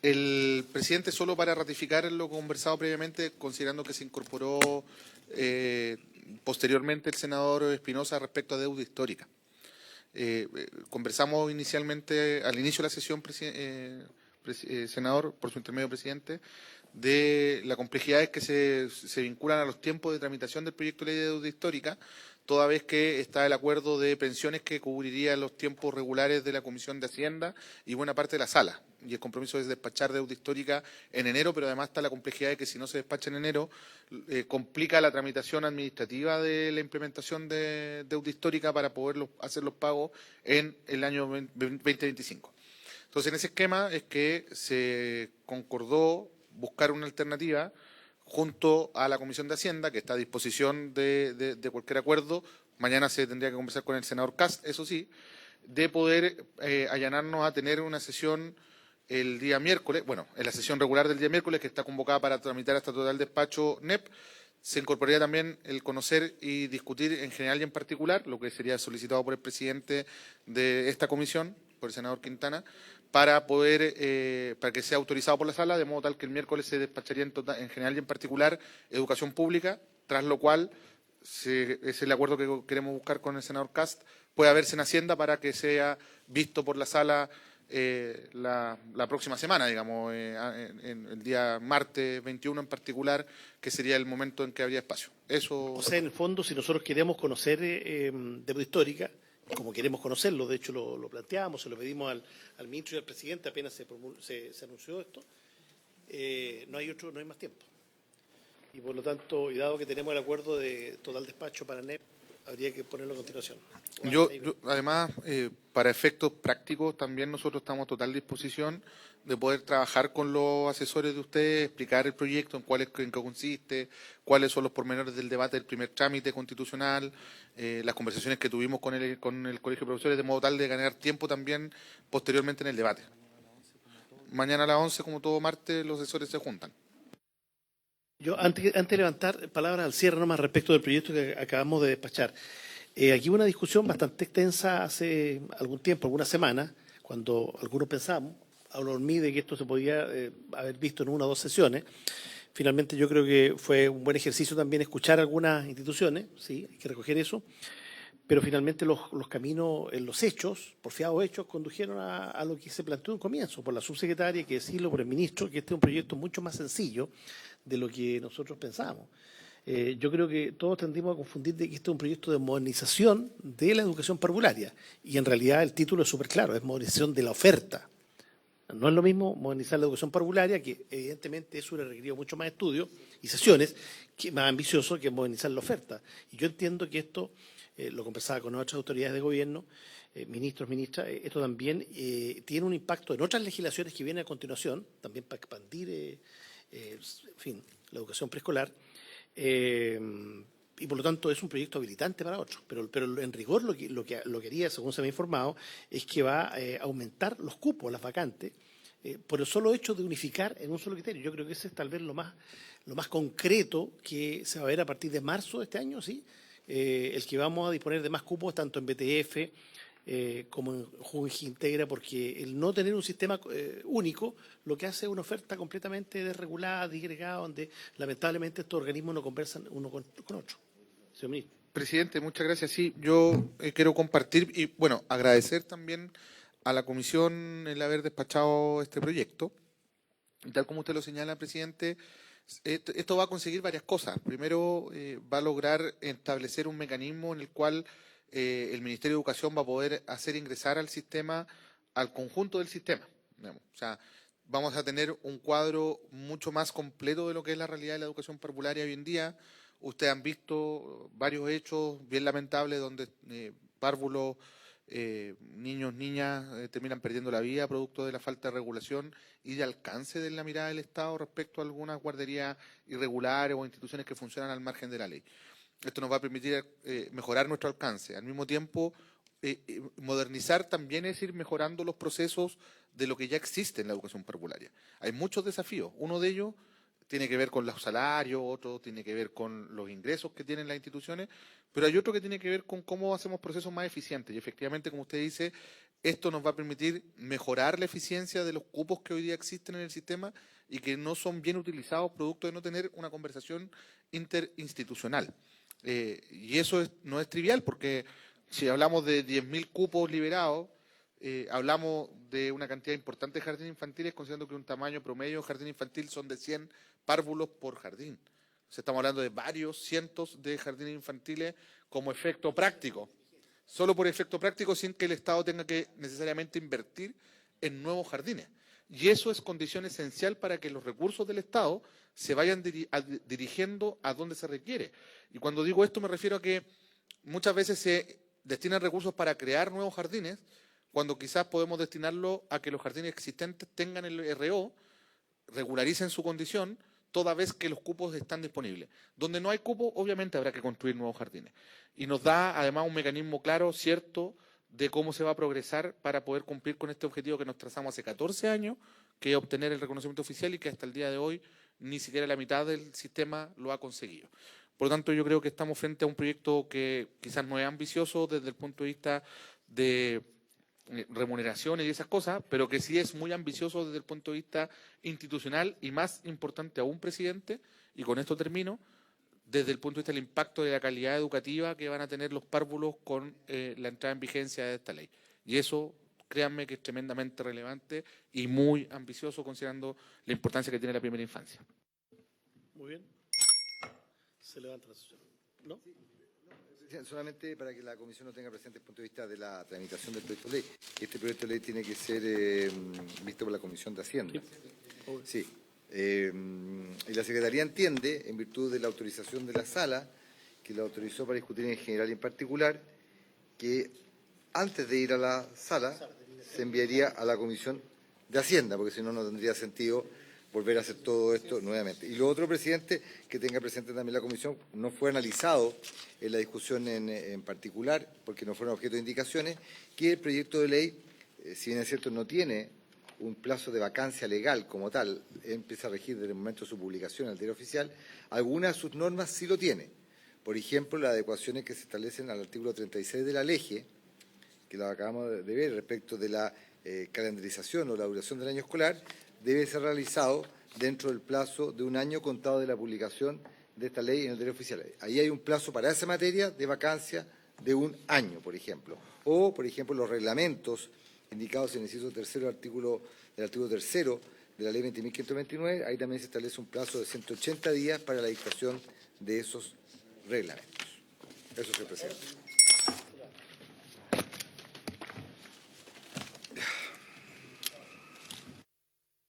El presidente, solo para ratificar lo conversado previamente, considerando que se incorporó posteriormente el senador Espinosa respecto a deuda histórica. Conversamos inicialmente, al inicio de la sesión, senador, por su intermedio, presidente, de las complejidades que se vinculan a los tiempos de tramitación del proyecto de ley de deuda histórica, toda vez que está el acuerdo de pensiones que cubriría los tiempos regulares de la Comisión de Hacienda y buena parte de la sala. Y el compromiso es despachar deuda histórica en enero, pero además está la complejidad de que si no se despacha en enero, complica la tramitación administrativa de la implementación de deuda histórica para poder hacer los pagos en el año 2025. Entonces, en ese esquema es que se concordó buscar una alternativa junto a la Comisión de Hacienda, que está a disposición de cualquier acuerdo. Mañana se tendría que conversar con el senador Kast, eso sí, de poder allanarnos a tener una sesión el día miércoles, bueno, en la sesión regular del día miércoles, que está convocada para tramitar hasta total despacho NEP. Se incorporaría también el conocer y discutir en general y en particular, lo que sería solicitado por el presidente de esta comisión, por el senador Quintana, para poder, para que sea autorizado por la sala, de modo tal que el miércoles se despacharía en general y en particular educación pública, tras lo cual es el acuerdo que queremos buscar con el senador Kast, puede haberse en Hacienda para que sea visto por la sala la próxima semana, digamos, en el día martes 21 en particular, que sería el momento en que habría espacio. Eso. O sea, en el fondo, si nosotros queremos conocer deuda histórica, como queremos conocerlo, de hecho lo planteamos, se lo pedimos al ministro y al presidente apenas se anunció esto, no hay más tiempo. y por lo tanto, y dado que tenemos el acuerdo de total despacho para NEP, habría que ponerlo a continuación. Además, para efectos prácticos, también nosotros estamos a total disposición de poder trabajar con los asesores de ustedes, explicar el proyecto, en qué consiste, cuáles son los pormenores del debate del primer trámite constitucional, las conversaciones que tuvimos con el Colegio de Profesores, de modo tal de ganar tiempo también posteriormente en el debate. Mañana a las 11, como todo martes, los asesores se juntan. Yo, antes de levantar palabras al cierre nomás respecto del proyecto que acabamos de despachar, aquí hubo una discusión bastante extensa hace algún tiempo, algunas semanas, cuando algunos pensamos, hablo en mí, de que esto se podía haber visto en una o dos sesiones. Finalmente yo creo que fue un buen ejercicio también escuchar algunas instituciones, sí, hay que recoger eso, pero finalmente los caminos en los hechos, porfiados hechos, condujeron a lo que se planteó en un comienzo, por la subsecretaria, hay que decirlo, por el ministro, que este es un proyecto mucho más sencillo de lo que nosotros pensábamos. Yo creo que todos tendimos a confundir de que este es un proyecto de modernización de la educación parvularia, y en realidad el título es súper claro, es modernización de la oferta. No es lo mismo modernizar la educación parvularia, que evidentemente eso le requirió mucho más estudios y sesiones, que más ambicioso que modernizar la oferta. Y yo entiendo que esto, lo conversaba con otras autoridades de gobierno, ministros, ministras, esto también tiene un impacto en otras legislaciones que vienen a continuación, también para expandir, en fin, la educación preescolar, y por lo tanto es un proyecto habilitante para otros. Pero en rigor lo que haría, según se me ha informado, es que va a aumentar los cupos, las vacantes, por el solo hecho de unificar en un solo criterio. Yo creo que ese es tal vez lo más concreto que se va a ver a partir de marzo de este año, ¿sí? El que vamos a disponer de más cupos tanto en BTF como en Junji Integra, porque el no tener un sistema único lo que hace es una oferta completamente desregulada, disgregada, donde lamentablemente estos organismos no conversan uno con otro. Señor ministro. Presidente, muchas gracias. Sí, yo quiero compartir y, bueno, agradecer también a la comisión el haber despachado este proyecto. Y tal como usted lo señala, presidente, esto va a conseguir varias cosas. Primero, va a lograr establecer un mecanismo en el cual el Ministerio de Educación va a poder hacer ingresar al sistema, al conjunto del sistema, digamos. O sea, vamos a tener un cuadro mucho más completo de lo que es la realidad de la educación parvularia hoy en día. Ustedes han visto varios hechos bien lamentables donde párvulos, niños, niñas terminan perdiendo la vida producto de la falta de regulación y de alcance de la mirada del Estado respecto a algunas guarderías irregulares o instituciones que funcionan al margen de la ley. Esto nos va a permitir mejorar nuestro alcance. Al mismo tiempo, modernizar también es ir mejorando los procesos de lo que ya existe en la educación parvularia. Hay muchos desafíos. Uno de ellos tiene que ver con los salarios, otro tiene que ver con los ingresos que tienen las instituciones, pero hay otro que tiene que ver con cómo hacemos procesos más eficientes. Y efectivamente, como usted dice, esto nos va a permitir mejorar la eficiencia de los cupos que hoy día existen en el sistema y que no son bien utilizados producto de no tener una conversación interinstitucional. Y eso no es trivial, porque si hablamos de 10.000 cupos liberados, hablamos de una cantidad importante de jardines infantiles, considerando que un tamaño promedio de jardín infantil son de 100 párvulos por jardín. O sea, estamos hablando de varios cientos de jardines infantiles como efecto práctico, solo por efecto práctico, sin que el Estado tenga que necesariamente invertir en nuevos jardines. Y eso es condición esencial para que los recursos del Estado se vayan dirigiendo a donde se requiere. Y cuando digo esto me refiero a que muchas veces se destinan recursos para crear nuevos jardines, cuando quizás podemos destinarlo a que los jardines existentes tengan el RO, regularicen su condición, toda vez que los cupos están disponibles. Donde no hay cupos, obviamente habrá que construir nuevos jardines. Y nos da además un mecanismo claro, cierto, de cómo se va a progresar para poder cumplir con este objetivo que nos trazamos hace 14 años, que es obtener el reconocimiento oficial y que hasta el día de hoy ni siquiera la mitad del sistema lo ha conseguido. Por lo tanto, yo creo que estamos frente a un proyecto que quizás no es ambicioso desde el punto de vista de remuneraciones y esas cosas, pero que sí es muy ambicioso desde el punto de vista institucional y más importante aún, presidente, y con esto termino, desde el punto de vista del impacto de la calidad educativa que van a tener los párvulos con la entrada en vigencia de esta ley. Y eso, créanme que es tremendamente relevante y muy ambicioso considerando la importancia que tiene la primera infancia. Muy bien. Se levanta la sesión. ¿No? Solamente para que la comisión no tenga presente el punto de vista de la tramitación del proyecto de ley. Este proyecto de ley tiene que ser visto por la Comisión de Hacienda. Sí, Y la Secretaría entiende, en virtud de la autorización de la Sala, que la autorizó para discutir en general y en particular, que antes de ir a la Sala se enviaría a la Comisión de Hacienda, porque si no, no tendría sentido volver a hacer todo esto nuevamente. Y lo otro, presidente, que tenga presente también la Comisión, no fue analizado en la discusión en particular, porque no fueron objeto de indicaciones, que el proyecto de ley, si bien es cierto, no tiene un plazo de vacancia legal como tal, empieza a regir desde el momento de su publicación en el Diario Oficial, algunas de sus normas sí lo tiene. Por ejemplo, las adecuaciones que se establecen al artículo 36 de la LEGE, que lo acabamos de ver respecto de la calendarización o la duración del año escolar, debe ser realizado dentro del plazo de un año contado de la publicación de esta ley en el Diario Oficial. Ahí hay un plazo para esa materia de vacancia de un año, por ejemplo. O, por ejemplo, los reglamentos indicados en el inciso tercero del artículo tercero de la ley 20.529, ahí también se establece un plazo de 180 días para la dictación de esos reglamentos. Eso, señor presidente.